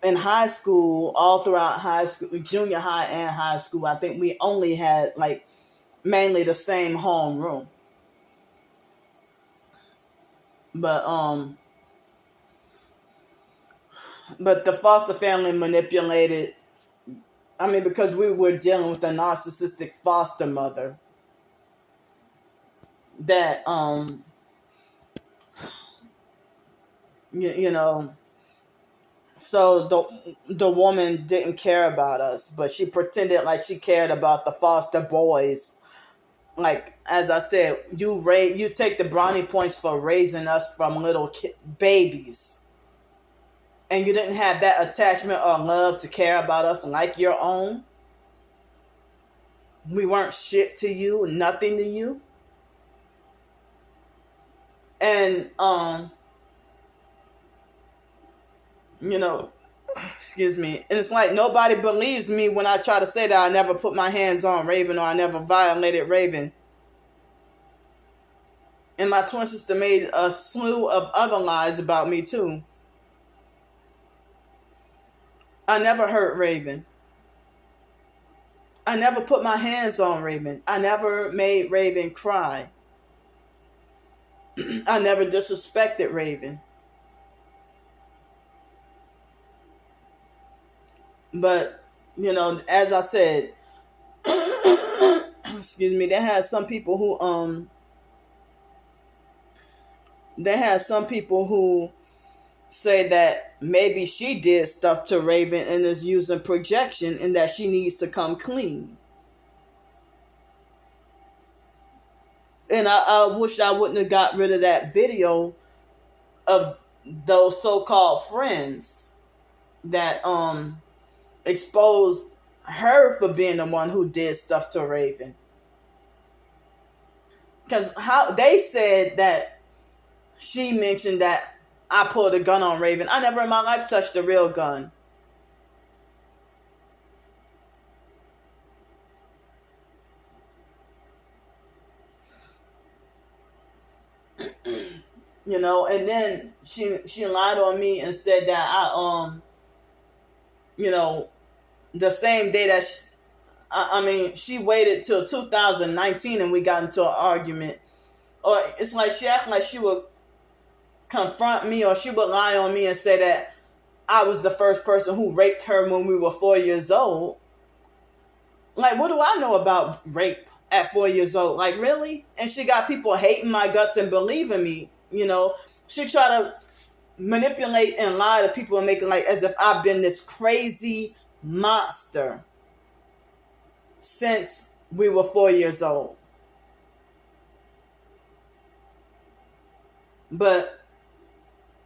in high school, all throughout high school, junior high and high school, I think we only had mainly the same homeroom. But the foster family manipulated. Because we were dealing with a narcissistic foster mother that so the woman didn't care about us, but she pretended like she cared about the foster boys. Like, as I said, you take the brownie points for raising us from little babies, and you didn't have that attachment or love to care about us like your own. We weren't shit to you, nothing to you. And excuse me. And it's like nobody believes me when I try to say that I never put my hands on Raven or I never violated Raven. And my twin sister made a slew of other lies about me too. I never hurt Raven. I never put my hands on Raven. I never made Raven cry. I never disrespected Raven. But, as I said, excuse me, they had some people who say that maybe she did stuff to Raven and is using projection and that she needs to come clean. And I wish I wouldn't have got rid of that video of those so-called friends that exposed her for being the one who did stuff to Raven. Because how they said that she mentioned that I pulled a gun on Raven. I never in my life touched a real gun. And then she lied on me and said that I the same day that she waited till 2019 and we got into an argument. Or it's like she acted like she would confront me or she would lie on me and say that I was the first person who raped her when we were 4 years old. Like, what do I know about rape? at 4 years old. Like, really? And she got people hating my guts and believing me. She tried to manipulate and lie to people and make it like as if I've been this crazy monster since we were 4 years old. But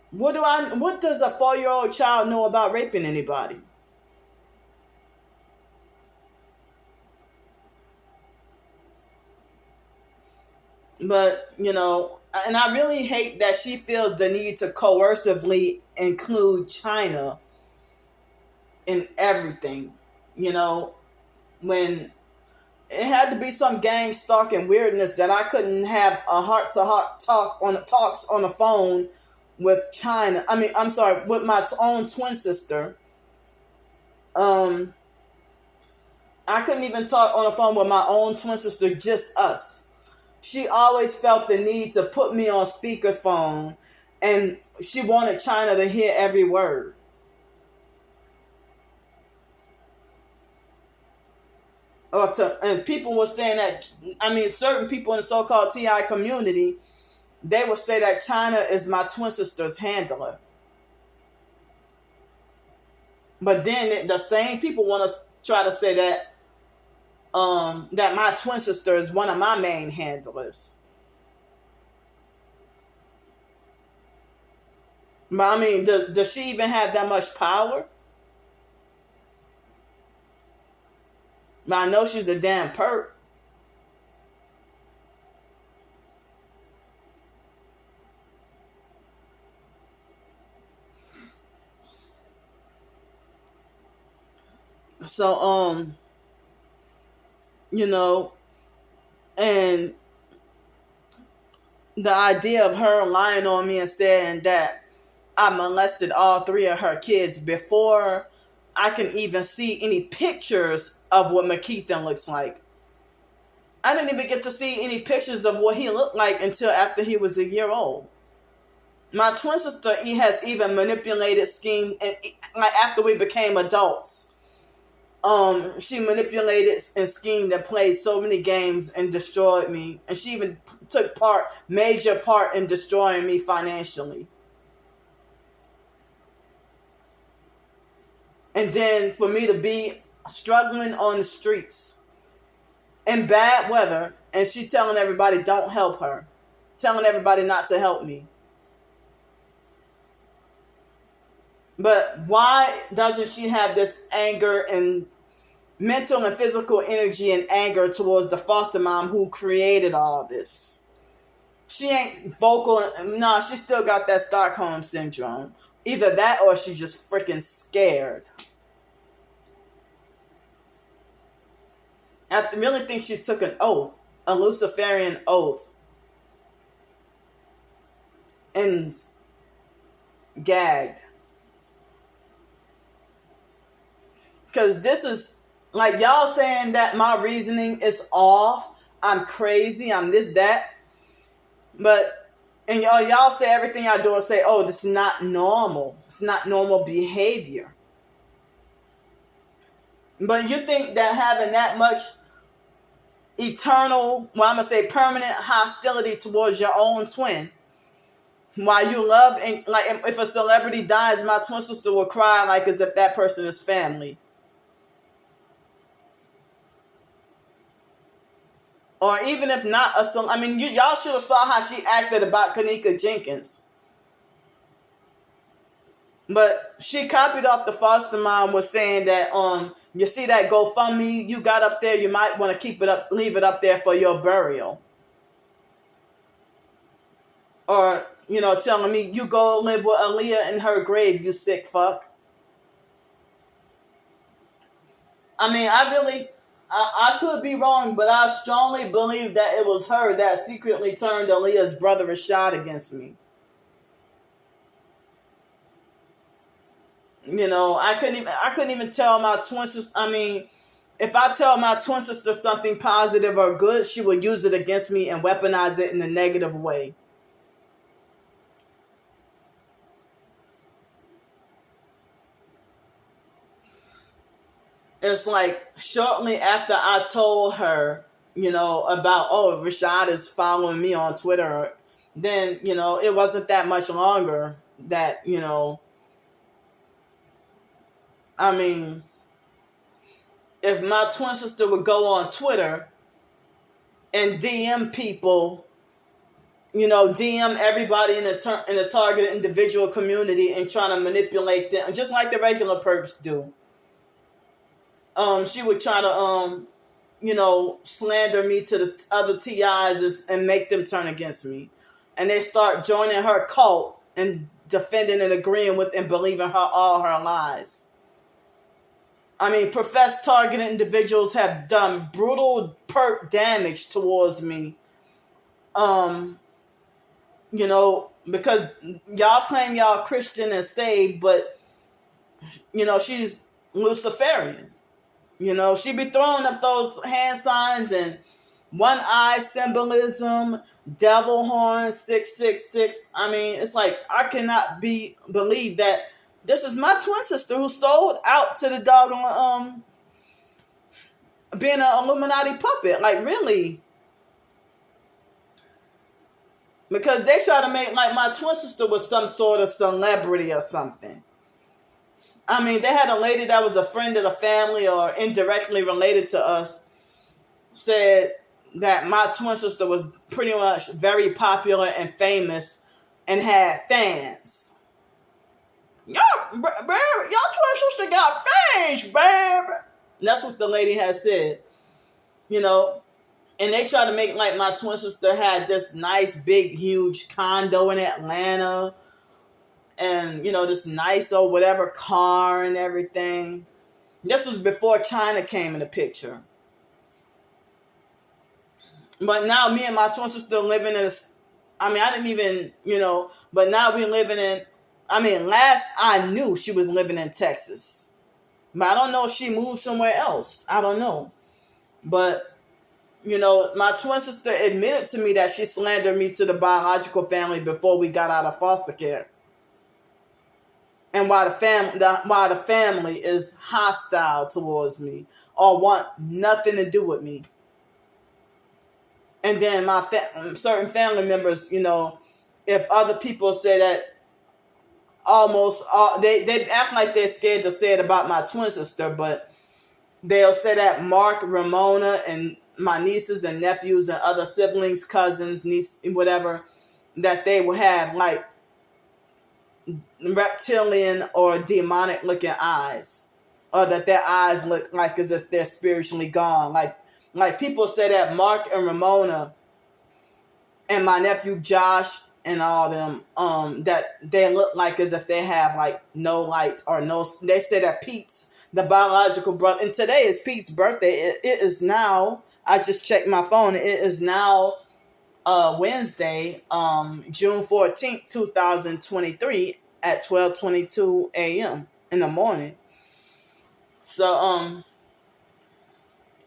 what does a 4-year-old child know about raping anybody? But, and I really hate that she feels the need to coercively include China in everything. When it had to be some gang stalking weirdness that I couldn't have a heart-to-heart talks on the phone with China. I mean, I'm sorry, with my own twin sister. I couldn't even talk on the phone with my own twin sister, just us. She always felt the need to put me on speakerphone, and she wanted China to hear every word. And people were saying that, certain people in the so-called TI community, they would say that China is my twin sister's handler. But then the same people want to try to say that that my twin sister is one of my main handlers. But does she even have that much power? But I know she's a damn perp. So, and the idea of her lying on me and saying that I molested all 3 of her kids before I can even see any pictures of what McKeithen looks like. I didn't even get to see any pictures of what he looked like until after he was a year old. My twin sister has even manipulated, schemed, and like after we became adults. She manipulated and schemed and played so many games and destroyed me. And she even took major part in destroying me financially. And then for me to be struggling on the streets in bad weather, and she telling everybody don't help her, telling everybody not to help me. But why doesn't she have this anger and mental and physical energy and anger towards the foster mom who created all this? She ain't vocal. No, she still got that Stockholm syndrome. Either that or she's just freaking scared. I really think she took an oath, a Luciferian oath, and gagged. Because this is, like, y'all saying that my reasoning is off, I'm crazy, I'm this, that. But, and y'all say everything I do and say, oh, this is not normal. It's not normal behavior. But you think that having that much eternal, well, I'm going to say permanent hostility towards your own twin, while you love, and like if a celebrity dies, my twin sister will cry like as if that person is family. Or even if not y'all should have saw how she acted about Kanika Jenkins. But she copied off the foster mom was saying that, you see that GoFundMe you got up there, you might want to leave it up there for your burial. Or, telling me, you go live with Aaliyah in her grave, you sick fuck. I could be wrong, but I strongly believe that it was her that secretly turned Aaliyah's brother Rashad against me. I couldn't even tell my twin sister. If I tell my twin sister something positive or good, she would use it against me and weaponize it in a negative way. It's like shortly after I told her about, oh, Rashad is following me on Twitter, then, it wasn't that much longer that, I mean, if my twin sister would go on Twitter and DM people, DM everybody in the targeted individual community and trying to manipulate them, just like the regular perps do. She would try to, slander me to the other TIs and make them turn against me. And they start joining her cult and defending and agreeing with and believing all her lies. I mean, professed targeted individuals have done brutal perp damage towards me. Because y'all claim y'all Christian and saved, but, she's Luciferian. She be throwing up those hand signs and one eye symbolism, devil horn, 666. I mean, it's like, I cannot believe that this is my twin sister who sold out to the doggone, being an Illuminati puppet. Like, really? Because they try to make like my twin sister was some sort of celebrity or something. I mean, they had a lady that was a friend of the family or indirectly related to us said that my twin sister was pretty much very popular and famous and had fans. Y'all twin sister got fans, babe. That's what the lady has said. And they try to make like my twin sister had this nice, big, huge condo in Atlanta. And, this nice or whatever car and everything. This was before China came in the picture. But now me and my twin sister living in, I didn't even, but now we living in, last I knew she was living in Texas. But I don't know if she moved somewhere else. I don't know. But, my twin sister admitted to me that she slandered me to the biological family before we got out of foster care. And why the family is hostile towards me or want nothing to do with me. And then my certain family members, if other people say that, they act like they're scared to say it about my twin sister, but they'll say that Mark, Ramona, and my nieces and nephews and other siblings, cousins, niece, whatever, that they will have like reptilian or demonic looking eyes, or that their eyes look like as if they're spiritually gone. Like people say that Mark and Ramona and my nephew Josh and all them, that they look like as if they have like no light or no. They say that Pete's the biological brother, and today is Pete's birthday. It is now. I just checked my phone. It is now Wednesday, June 14th, 2023. At 12:22 a.m. in the morning. So,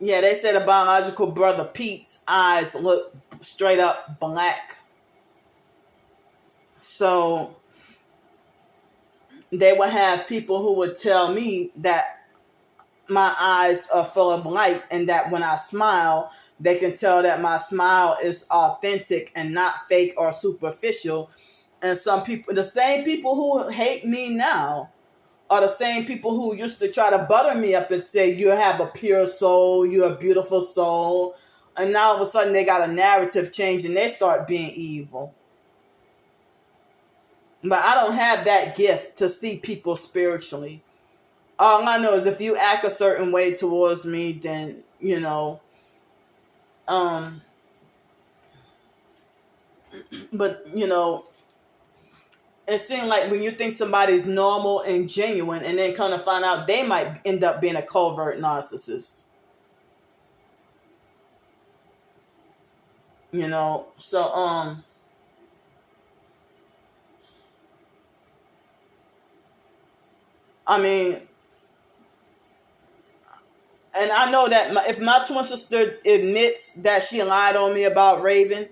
yeah, they said the biological brother Pete's eyes look straight up black. So, they would have people who would tell me that my eyes are full of light and that when I smile, they can tell that my smile is authentic and not fake or superficial. And some people, the same people who hate me now are the same people who used to try to butter me up and say, you have a pure soul, you're a beautiful soul. And now all of a sudden they got a narrative change and they start being evil. But I don't have that gift to see people spiritually. All I know is if you act a certain way towards me, then, but, it seems like when you think somebody's normal and genuine and then kind of find out they might end up being a covert narcissist. So, and I know that if my twin sister admits that she lied on me about Raven,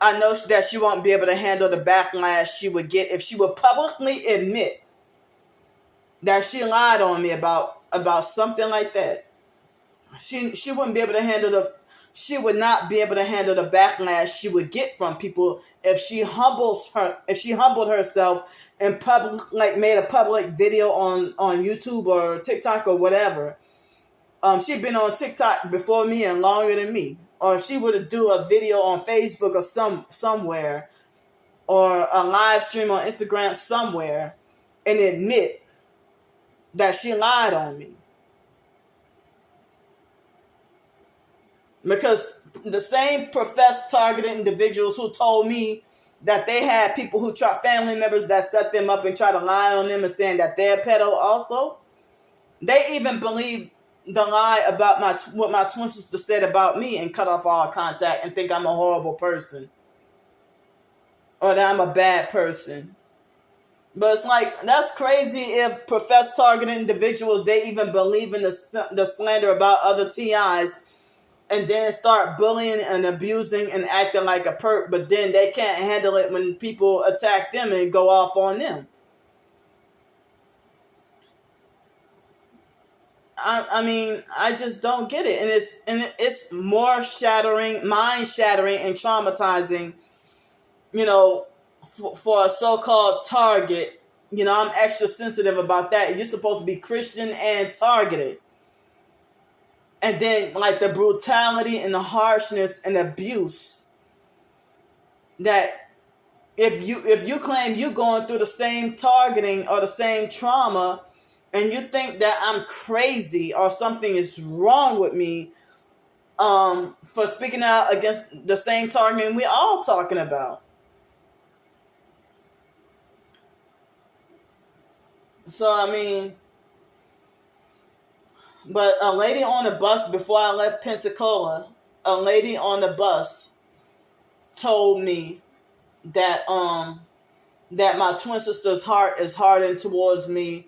I know that she won't be able to handle the backlash she would get if she would publicly admit that she lied on me about something like that. She wouldn't be able to handle she would not be able to handle the backlash she would get from people if she humbled herself and made a public video on YouTube or TikTok or whatever. She'd been on TikTok before me and longer than me. Or if she were to do a video on Facebook or somewhere, or a live stream on Instagram somewhere, and admit that she lied on me. Because the same professed targeted individuals who told me that they had people who family members that set them up and try to lie on them and saying that they're pedo also, they even believe the lie about what my twin sister said about me and cut off all contact and think I'm a horrible person or that I'm a bad person. But it's like, that's crazy if professed targeted individuals, they even believe in the slander about other TIs and then start bullying and abusing and acting like a perp, but then they can't handle it when people attack them and go off on them. I mean, I just don't get it. And it's more shattering, mind shattering and traumatizing, for a so-called target. I'm extra sensitive about that. You're supposed to be Christian and targeted. And then like the brutality and the harshness and abuse that if you claim you're going through the same targeting or the same trauma, and you think that I'm crazy or something is wrong with me for speaking out against the same targeting we all talking about. So, I mean, but a lady on the bus before I left Pensacola, a lady on the bus told me that that my twin sister's heart is hardened towards me.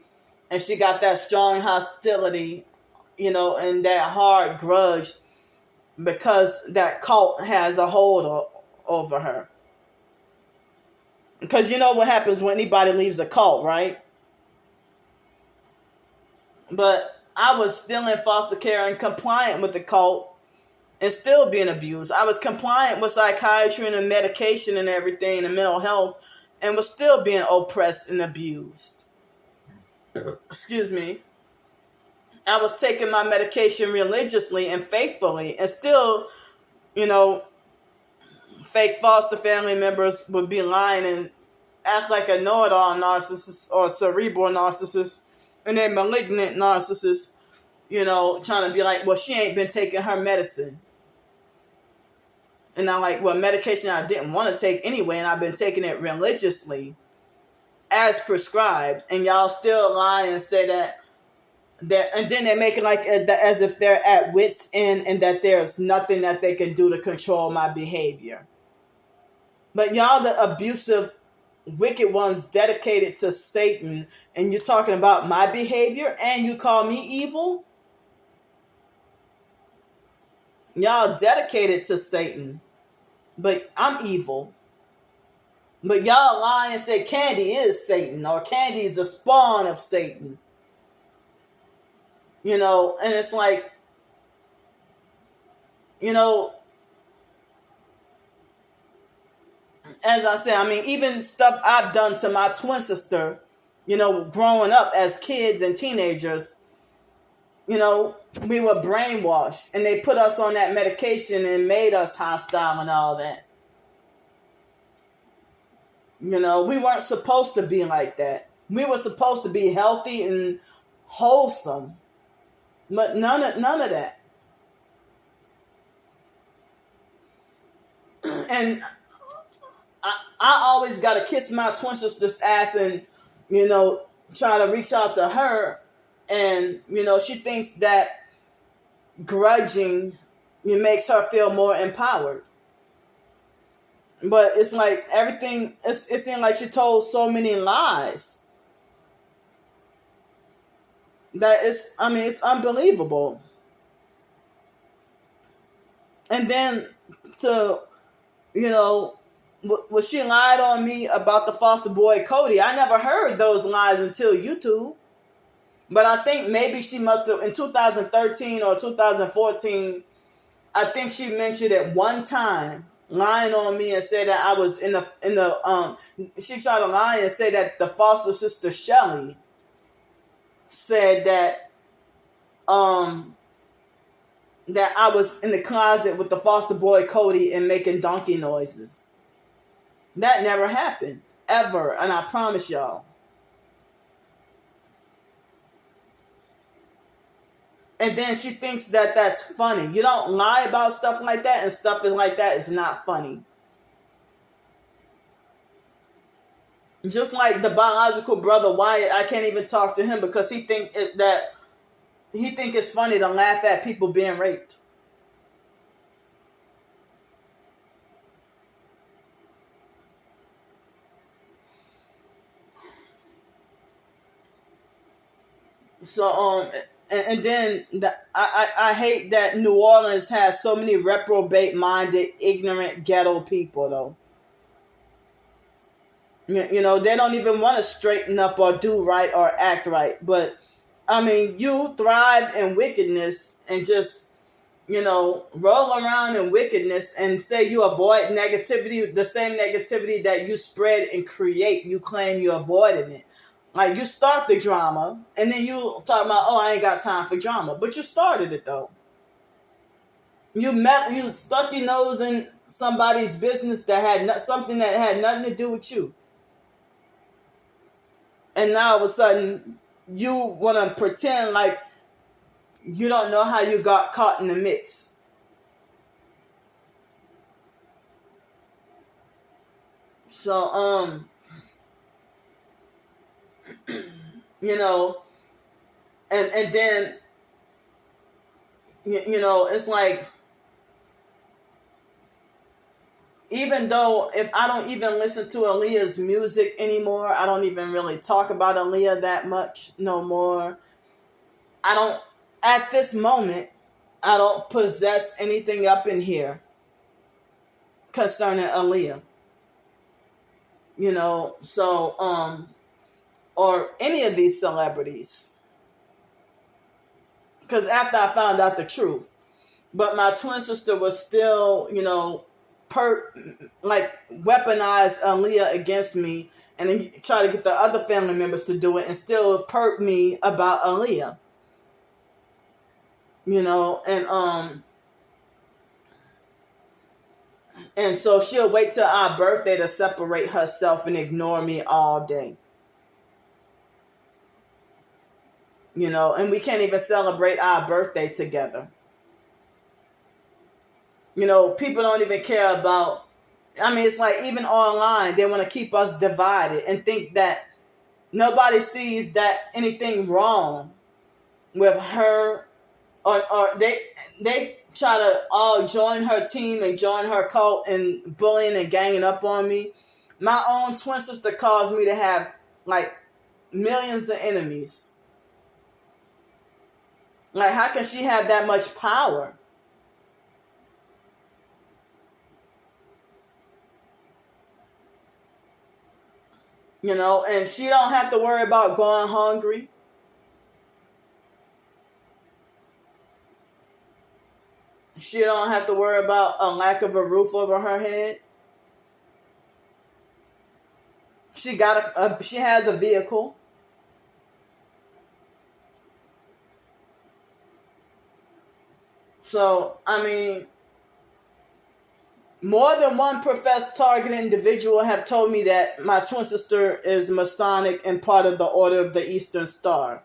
And she got that strong hostility, and that hard grudge because that cult has a hold over her. Because you know what happens when anybody leaves a cult, right? But I was still in foster care and compliant with the cult and still being abused. I was compliant with psychiatry and the medication and everything and mental health and was still being oppressed and abused. Excuse me. I was taking my medication religiously and faithfully, and still, fake foster family members would be lying and act like a know-it-all narcissist or cerebral narcissist, and then malignant narcissist, trying to be like, well, she ain't been taking her medicine. And I'm like, well, medication I didn't want to take anyway, and I've been taking it religiously as prescribed, and y'all still lie and say that, and then they make it like as if they're at wit's end and that there's nothing that they can do to control my behavior. But y'all, the abusive, wicked ones dedicated to Satan, and you're talking about my behavior and you call me evil? Y'all dedicated to Satan, but I'm evil. But y'all lie and say Candy is Satan or Candy is the spawn of Satan. And it's like, as I said, I mean, even stuff I've done to my twin sister, growing up as kids and teenagers, we were brainwashed and they put us on that medication and made us hostile and all that. We weren't supposed to be like that. We were supposed to be healthy and wholesome, but none of that. And I always got to kiss my twin sister's ass and, try to reach out to her. And, she thinks that grudging makes her feel more empowered. But it's like everything, it seemed like she told so many lies that it's unbelievable. And then when she lied on me about the foster boy Cody, I never heard those lies until YouTube. But I think maybe she must have, in 2013 or 2014, I think she mentioned it one time, lying on me and said that I was in the she tried to lie and say that the foster sister Shelly said that I was in the closet with the foster boy Cody and making donkey noises. That never happened, ever, and I promise y'all. And then she thinks that that's funny. You don't lie about stuff like that, and stuff like that is not funny. Just like the biological brother Wyatt, I can't even talk to him because he think it's funny to laugh at people being raped. So and then I hate that New Orleans has so many reprobate-minded, ignorant ghetto people though. You know, they don't even want to straighten up or do right or act right. But I mean, you thrive in wickedness and just, you know, roll around in wickedness and say you avoid negativity, the same negativity that you spread and create, you claim you avoided it. Like, you start the drama, and then you talk about, oh, I ain't got time for drama. But you started it, though. You stuck your nose in somebody's business that had something that had nothing to do with you. And now, all of a sudden, you want to pretend like you don't know how you got caught in the mix. So, you know, and then, you know, it's like, even though if I don't even listen to Aaliyah's music anymore, I don't even really talk about Aaliyah that much no more. At this moment, I don't possess anything up in here concerning Aaliyah. You know, so, or any of these celebrities. Because after I found out the truth. But my twin sister was still, you know, weaponize Aaliyah against me, and then try to get the other family members to do it and still perp me about Aaliyah. You know, and so she'll wait till our birthday to separate herself and ignore me all day. You know, and we can't even celebrate our birthday together. You know, people don't even care about, I mean, it's like even online, they want to keep us divided and think that nobody sees that anything wrong with her, or they try to all join her team and join her cult and bullying and ganging up on me. My own twin sister caused me to have like millions of enemies. Like, how can she have that much power? You know, and she don't have to worry about going hungry. She don't have to worry about a lack of a roof over her head. She has a vehicle. So, I mean, more than one professed targeted individual have told me that my twin sister is Masonic and part of the Order of the Eastern Star.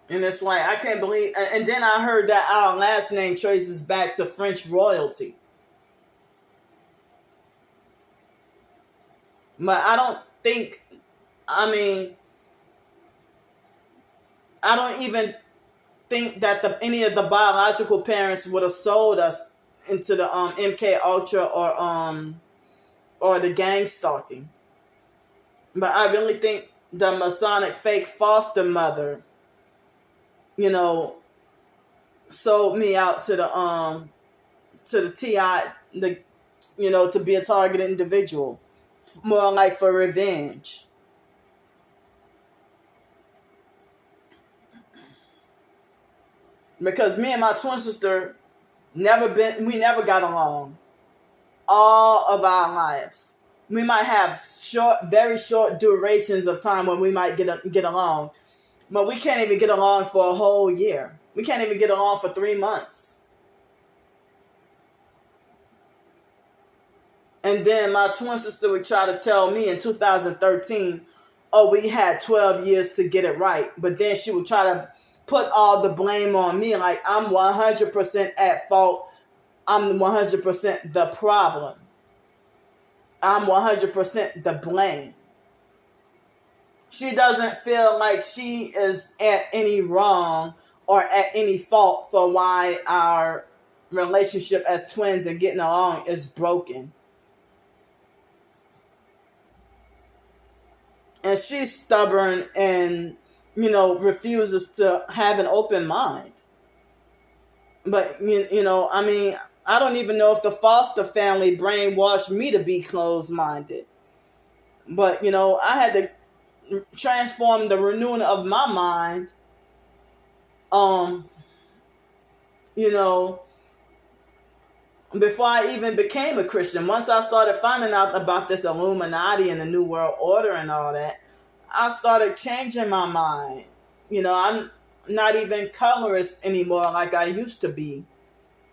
And it's like, I can't believe, and then I heard that our last name traces back to French royalty. But I don't even think that any of the biological parents would have sold us into the MK Ultra or the gang stalking. But I really think the Masonic fake foster mother, you know, sold me out to the to be a targeted individual, more like for revenge. Because me and my twin sister we never got along all of our lives. We might have very short durations of time when we might get along, but we can't even get along for a whole year. We can't even get along for 3 months. And then my twin sister would try to tell me in 2013, oh, we had 12 years to get it right. But then she would try to put all the blame on me, like I'm 100% at fault. I'm 100% the problem. I'm 100% the blame. She doesn't feel like she is at any wrong or at any fault for why our relationship as twins and getting along is broken. And she's stubborn and, refuses to have an open mind. But, I don't even know if the foster family brainwashed me to be closed-minded. But, I had to transform the renewing of my mind, before I even became a Christian. Once I started finding out about this Illuminati and the New World Order and all that, I started changing my mind. I'm not even colorist anymore like I used to be.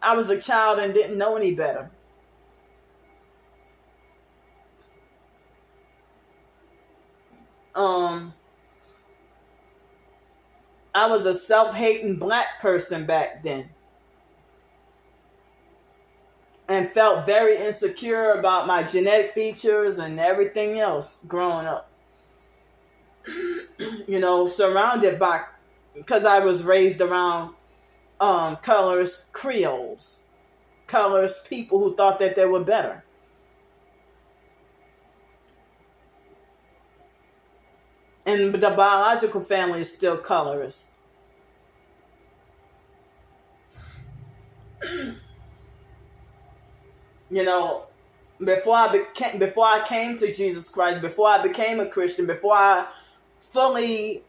I was a child and didn't know any better. I was a self-hating black person back then. And felt very insecure about my genetic features and everything else growing up. Surrounded by, because I was raised around colorist Creoles, colorist people who thought that they were better. And the biological family is still colorist. Before I came to Jesus Christ, before I became a Christian, before I fully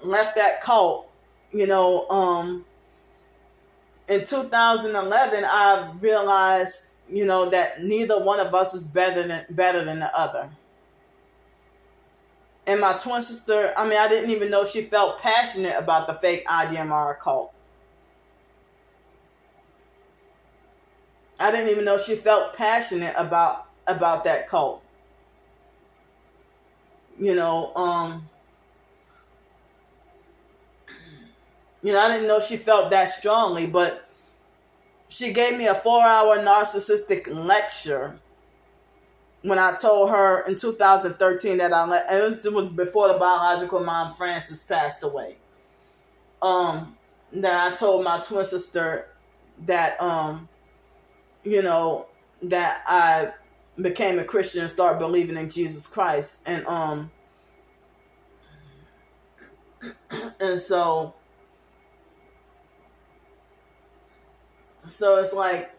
left that cult, in 2011, I realized, that neither one of us is better than the other. And my twin sister, I didn't even know she felt passionate about the fake IDMR cult. I didn't even know she felt passionate about that cult. I didn't know she felt that strongly, but she gave me a 4-hour narcissistic lecture when I told her in 2013 that it was before the biological mom Frances passed away. That I told my twin sister that that I became a Christian and started believing in Jesus Christ. And so it's like,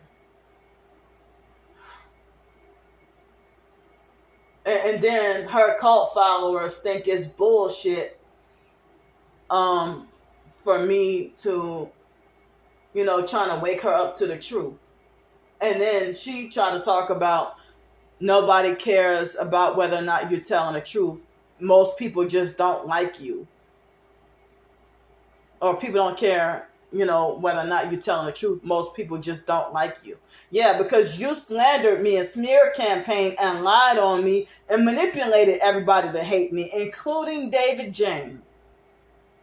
and then her cult followers think it's bullshit for me to, trying to wake her up to the truth. And then she tried to talk about nobody cares about whether or not you're telling the truth. Most people just don't like you. Or people don't care, whether or not you're telling the truth. Most people just don't like you. Yeah, because you slandered me and smear campaigned and lied on me and manipulated everybody to hate me, including David Jane.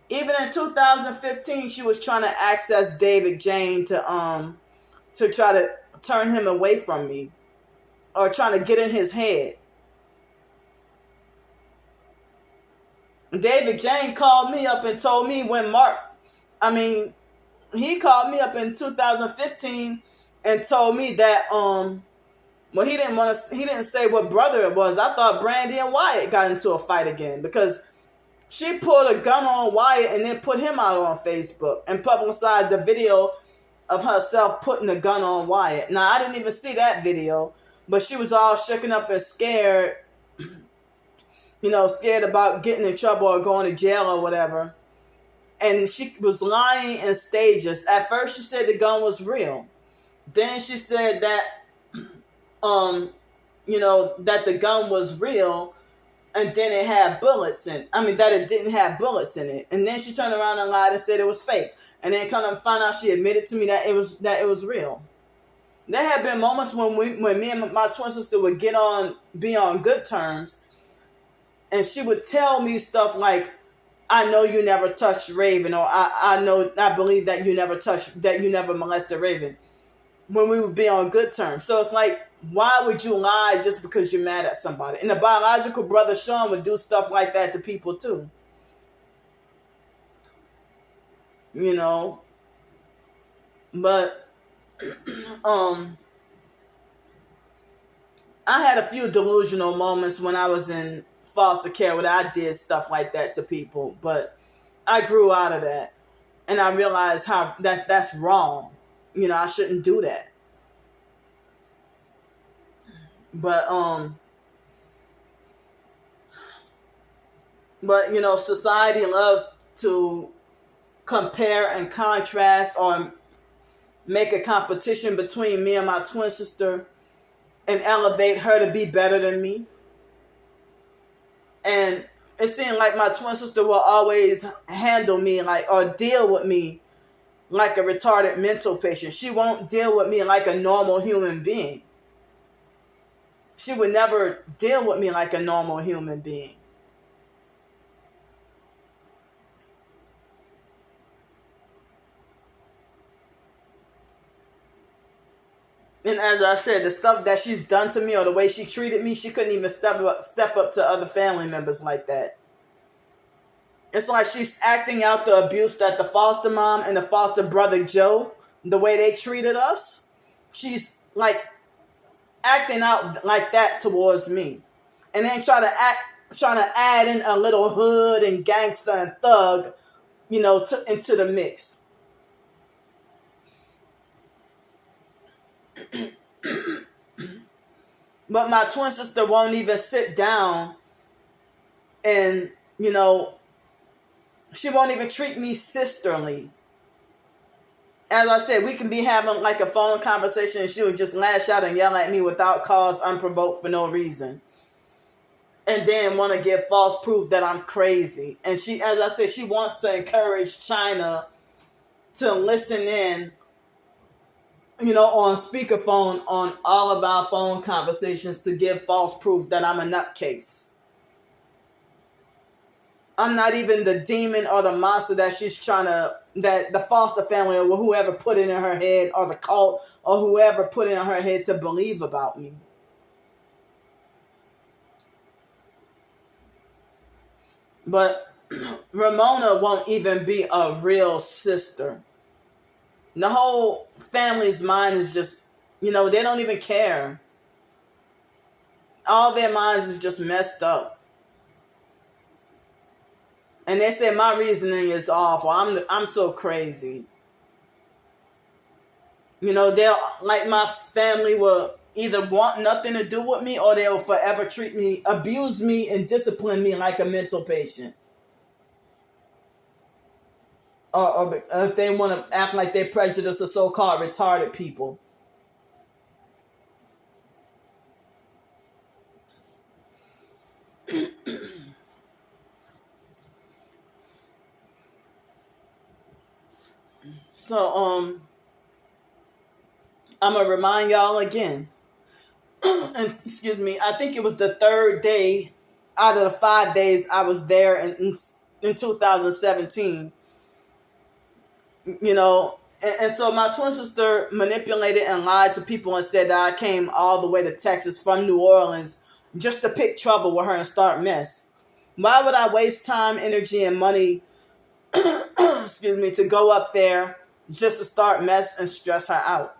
Even in 2015, she was trying to access David Jane to try to turn him away from me, or trying to get in his head. David Jane called me up and told me he called me up in 2015 and told me that he didn't say what brother it was. I thought Brandy and Wyatt got into a fight again, because she pulled a gun on Wyatt and then put him out on Facebook and publicized the video of herself putting a gun on Wyatt. Now, I didn't even see that video, but she was all shaken up and scared, scared about getting in trouble or going to jail or whatever. And she was lying in stages. At first, she said the gun was real. Then she said that, that the gun was real, and then it had bullets in. That it didn't have bullets in it. And then she turned around and lied and said it was fake. And then kind of found out she admitted to me that it was real. There have been moments when me and my twin sister would be on good terms, and she would tell me stuff like, "I know you never touched Raven," or I believe that you never molested Raven, when we would be on good terms. So it's like, why would you lie just because you're mad at somebody? And the biological brother Sean would do stuff like that to people too. But I had a few delusional moments when I was in foster care where I did stuff like that to people, but I grew out of that, and I realized how that's wrong. I shouldn't do that. But society loves to compare and contrast, or make a competition between me and my twin sister, and elevate her to be better than me. And it seemed like my twin sister will always handle me or deal with me like a retarded mental patient. She won't deal with me like a normal human being. She would never deal with me like a normal human being. And as I said, the stuff that she's done to me, or the way she treated me, she couldn't even step up to other family members like that. It's like she's acting out the abuse that the foster mom and the foster brother Joe, the way they treated us. She's like acting out like that towards me. And then trying to add in a little hood and gangster and thug, into the mix. But my twin sister won't even sit down, and she won't even treat me sisterly. As I said, we can be having like a phone conversation, and she would just lash out and yell at me without cause, unprovoked, for no reason, and then want to give false proof that I'm crazy. And she, as I said, she wants to encourage China to listen in, on speakerphone on all of our phone conversations, to give false proof that I'm a nutcase. I'm not even the demon or the monster that that the foster family or whoever put it in her head, or the cult or whoever put it in her head to believe about me. But Ramona won't even be a real sister. The whole family's mind is just, they don't even care. All their minds is just messed up. And they say my reasoning is awful. I'm so crazy. They'll, like, my family will either want nothing to do with me, or they'll forever treat me, abuse me, and discipline me like a mental patient. Or if they want to act like they prejudice the so-called retarded people. So, I'm going to remind y'all again. And excuse me, I think it was the third day out of the 5 days I was there in 2017. And so my twin sister manipulated and lied to people and said that I came all the way to Texas from New Orleans just to pick trouble with her and start mess. Why would I waste time, energy, and money, excuse me, to go up there just to start mess and stress her out?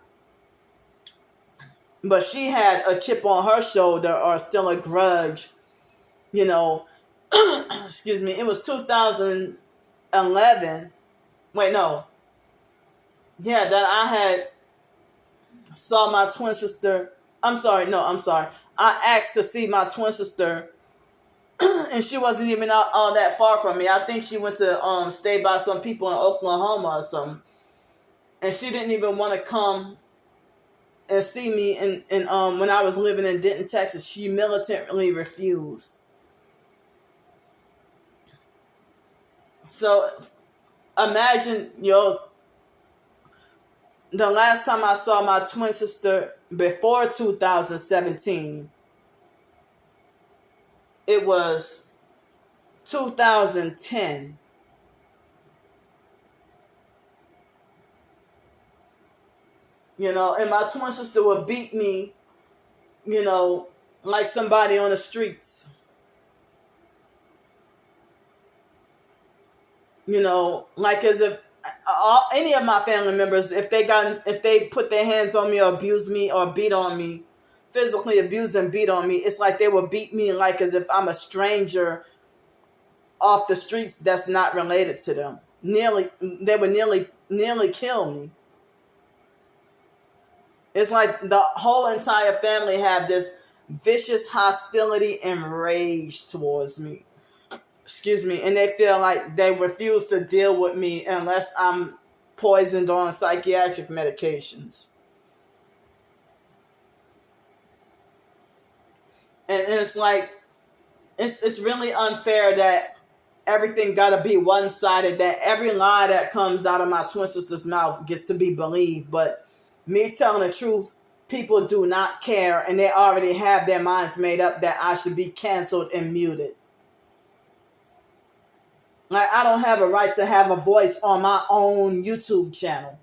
But she had a chip on her shoulder, or still a grudge, excuse me, it was 2011. Wait, no. Yeah, that I had saw my twin sister I'm sorry. No, I'm sorry. I asked to see my twin sister, and she wasn't even all that far from me. I think she went to stay by some people in Oklahoma or something, and she didn't even want to come and see me. And when I was living in Denton, Texas, she militantly refused. So imagine, the last time I saw my twin sister before 2017, it was 2010. And my twin sister would beat me, like somebody on the streets. Like as if any of my family members, if they put their hands on me or abuse me or beat on me, physically abuse and beat on me, it's like they would beat me like as if I'm a stranger off the streets that's not related to them. They would nearly kill me. It's like the whole entire family have this vicious hostility and rage towards me. Excuse me. And they feel like they refuse to deal with me unless I'm poisoned on psychiatric medications. And it's like, it's really unfair that everything got to be one-sided, that every lie that comes out of my twin sister's mouth gets to be believed. But me telling the truth, people do not care, and they already have their minds made up that I should be canceled and muted. Like, I don't have a right to have a voice on my own YouTube channel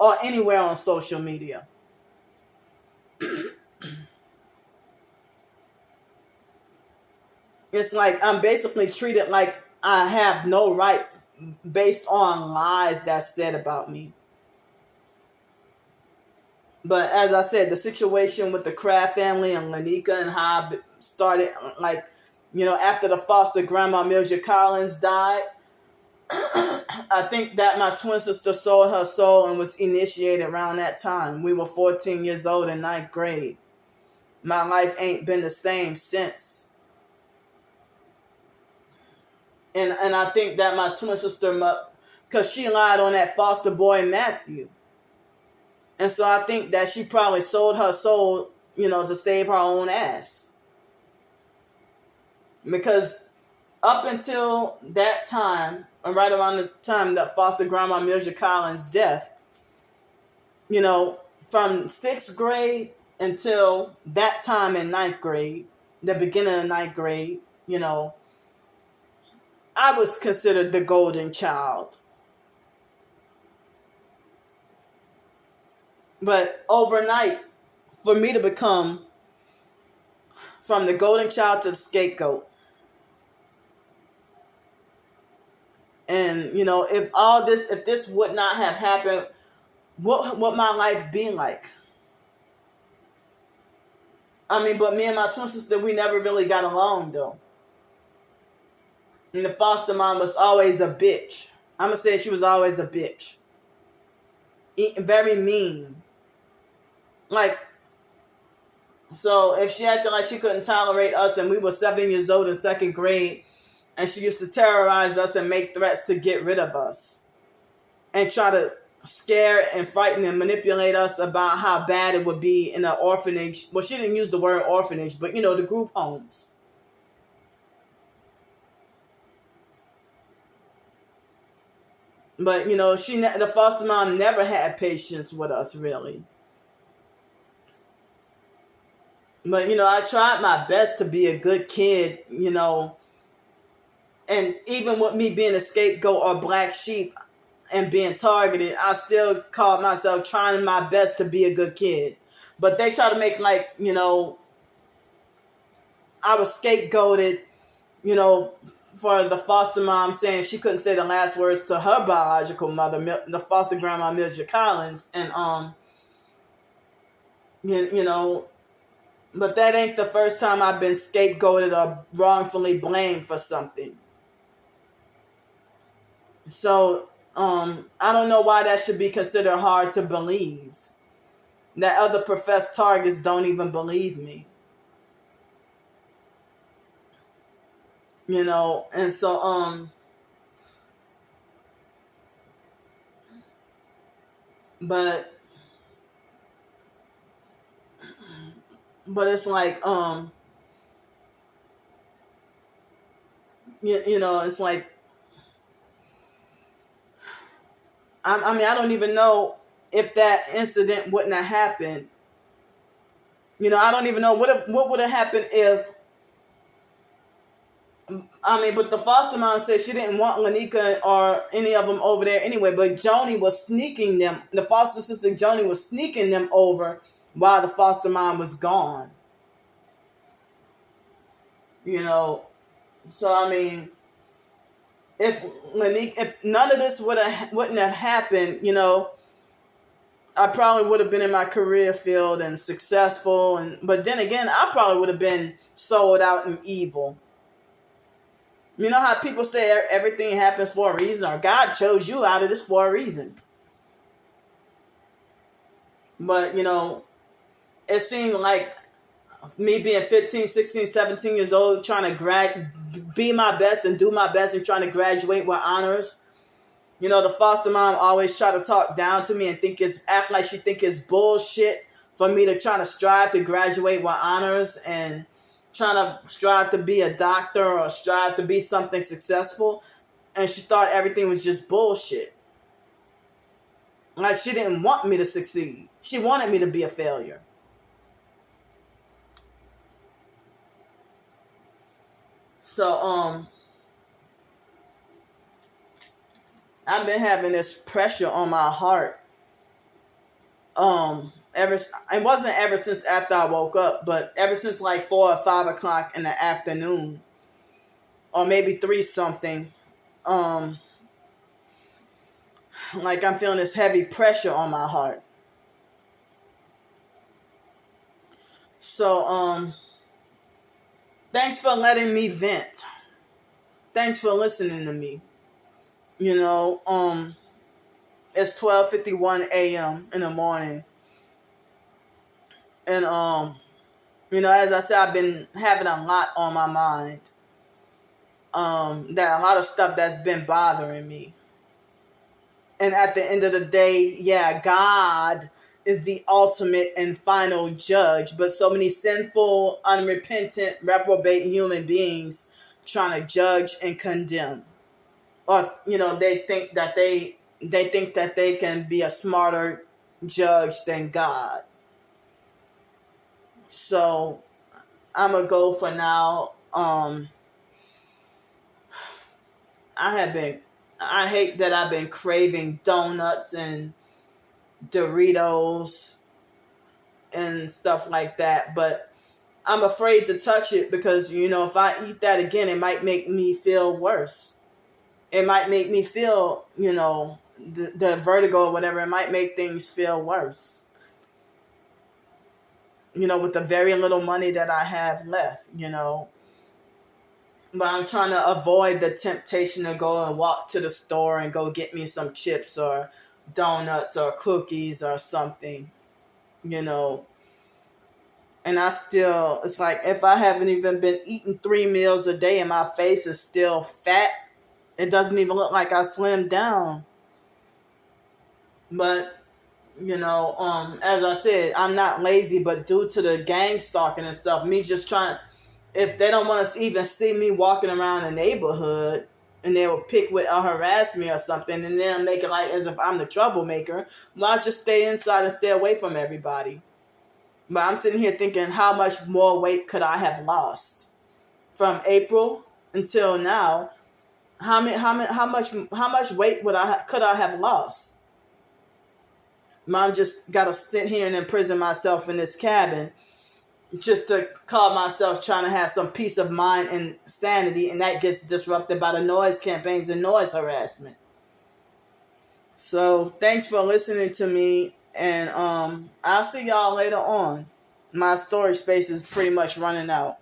or anywhere on social media. It's like I'm basically treated like I have no rights based on lies that's said about me. But as I said, the situation with the Kraft family and Lanika and how I started, like, after the foster grandma Milja Collins died, I think that my twin sister sold her soul and was initiated around that time. We were 14 years old in 9th grade. My life ain't been the same since. And I think that my twin sister, because she lied on that foster boy Matthew. And so I think that she probably sold her soul, to save her own ass. Because up until that time, or right around the time that foster grandma Milja Collins' death, from 6th grade until that time in 9th grade, the beginning of 9th grade, I was considered the golden child. But overnight, for me to become from the golden child to the scapegoat, and if this would not have happened, what would my life be like? I mean, but me and my twin sister, we never really got along though. And the foster mom was always a bitch. I'm gonna say she was always a bitch. Very mean. Like, so if she acted like she couldn't tolerate us and we were 7 years old in 2nd grade, and she used to terrorize us and make threats to get rid of us and try to scare and frighten and manipulate us about how bad it would be in an orphanage. Well, she didn't use the word orphanage, but the group homes. But the foster mom never had patience with us, really. But I tried my best to be a good kid, and even with me being a scapegoat or black sheep and being targeted, I still called myself trying my best to be a good kid. But they try to make like, I was scapegoated, for the foster mom saying she couldn't say the last words to her biological mother, the foster grandma Milja Collins, and but that ain't the first time I've been scapegoated or wrongfully blamed for something. So I don't know why that should be considered hard to believe. that other professed targets don't even believe me. And so but it's like it's like I mean, I don't even know if that incident wouldn't have happened. I don't even know what would have happened if. I mean, but the foster mom said she didn't want Lanika or any of them over there anyway. But Joni was sneaking them. The foster sister Joni was sneaking them over while the foster mom was gone. So I mean, if none of this wouldn't have happened, I probably would have been in my career field and successful. But then again, I probably would have been sold out and evil. You know how people say everything happens for a reason, or God chose you out of this for a reason. But, it seemed like me being 15, 16, 17 years old, trying to be my best and do my best and trying to graduate with honors. The foster mom always try to talk down to me and act like she think it's bullshit for me to try to strive to graduate with honors and trying to strive to be a doctor or strive to be something successful. And she thought everything was just bullshit. Like she didn't want me to succeed. She wanted me to be a failure. So, I've been having this pressure on my heart. It wasn't ever since after I woke up, but ever since like 4 or 5 o'clock in the afternoon, or maybe 3 something. Like I'm feeling this heavy pressure on my heart. So, thanks for letting me vent. Thanks for listening to me. It's 12:51 a.m. in the morning. And, as I said, I've been having a lot on my mind. That a lot of stuff that's been bothering me. And at the end of the day, yeah, God is the ultimate and final judge. But so many sinful, unrepentant, reprobate human beings trying to judge and condemn. Or, they think that they can be a smarter judge than God. So I'm going to go for now. I hate that I've been craving donuts and Doritos and stuff like that, but I'm afraid to touch it because, if I eat that again, it might make me feel worse. It might make me feel, the vertigo or whatever. It might make things feel worse. With the very little money that I have left, But I'm trying to avoid the temptation to go and walk to the store and go get me some chips or donuts or cookies or something, And it's like if I haven't even been eating 3 meals a day and my face is still fat, it doesn't even look like I slimmed down. But, as I said, I'm not lazy, but due to the gang stalking and stuff, me just trying, if they don't want to even see me walking around the neighborhood and they will pick with or harass me or something and then make it like as if I'm the troublemaker, well, I'll just stay inside and stay away from everybody. But I'm sitting here thinking, how much more weight could I have lost from April until now? How much weight could I have lost? Mom just got to sit here and imprison myself in this cabin just to call myself trying to have some peace of mind and sanity, and that gets disrupted by the noise campaigns and noise harassment. So thanks for listening to me, and I'll see y'all later on. My storage space is pretty much running out.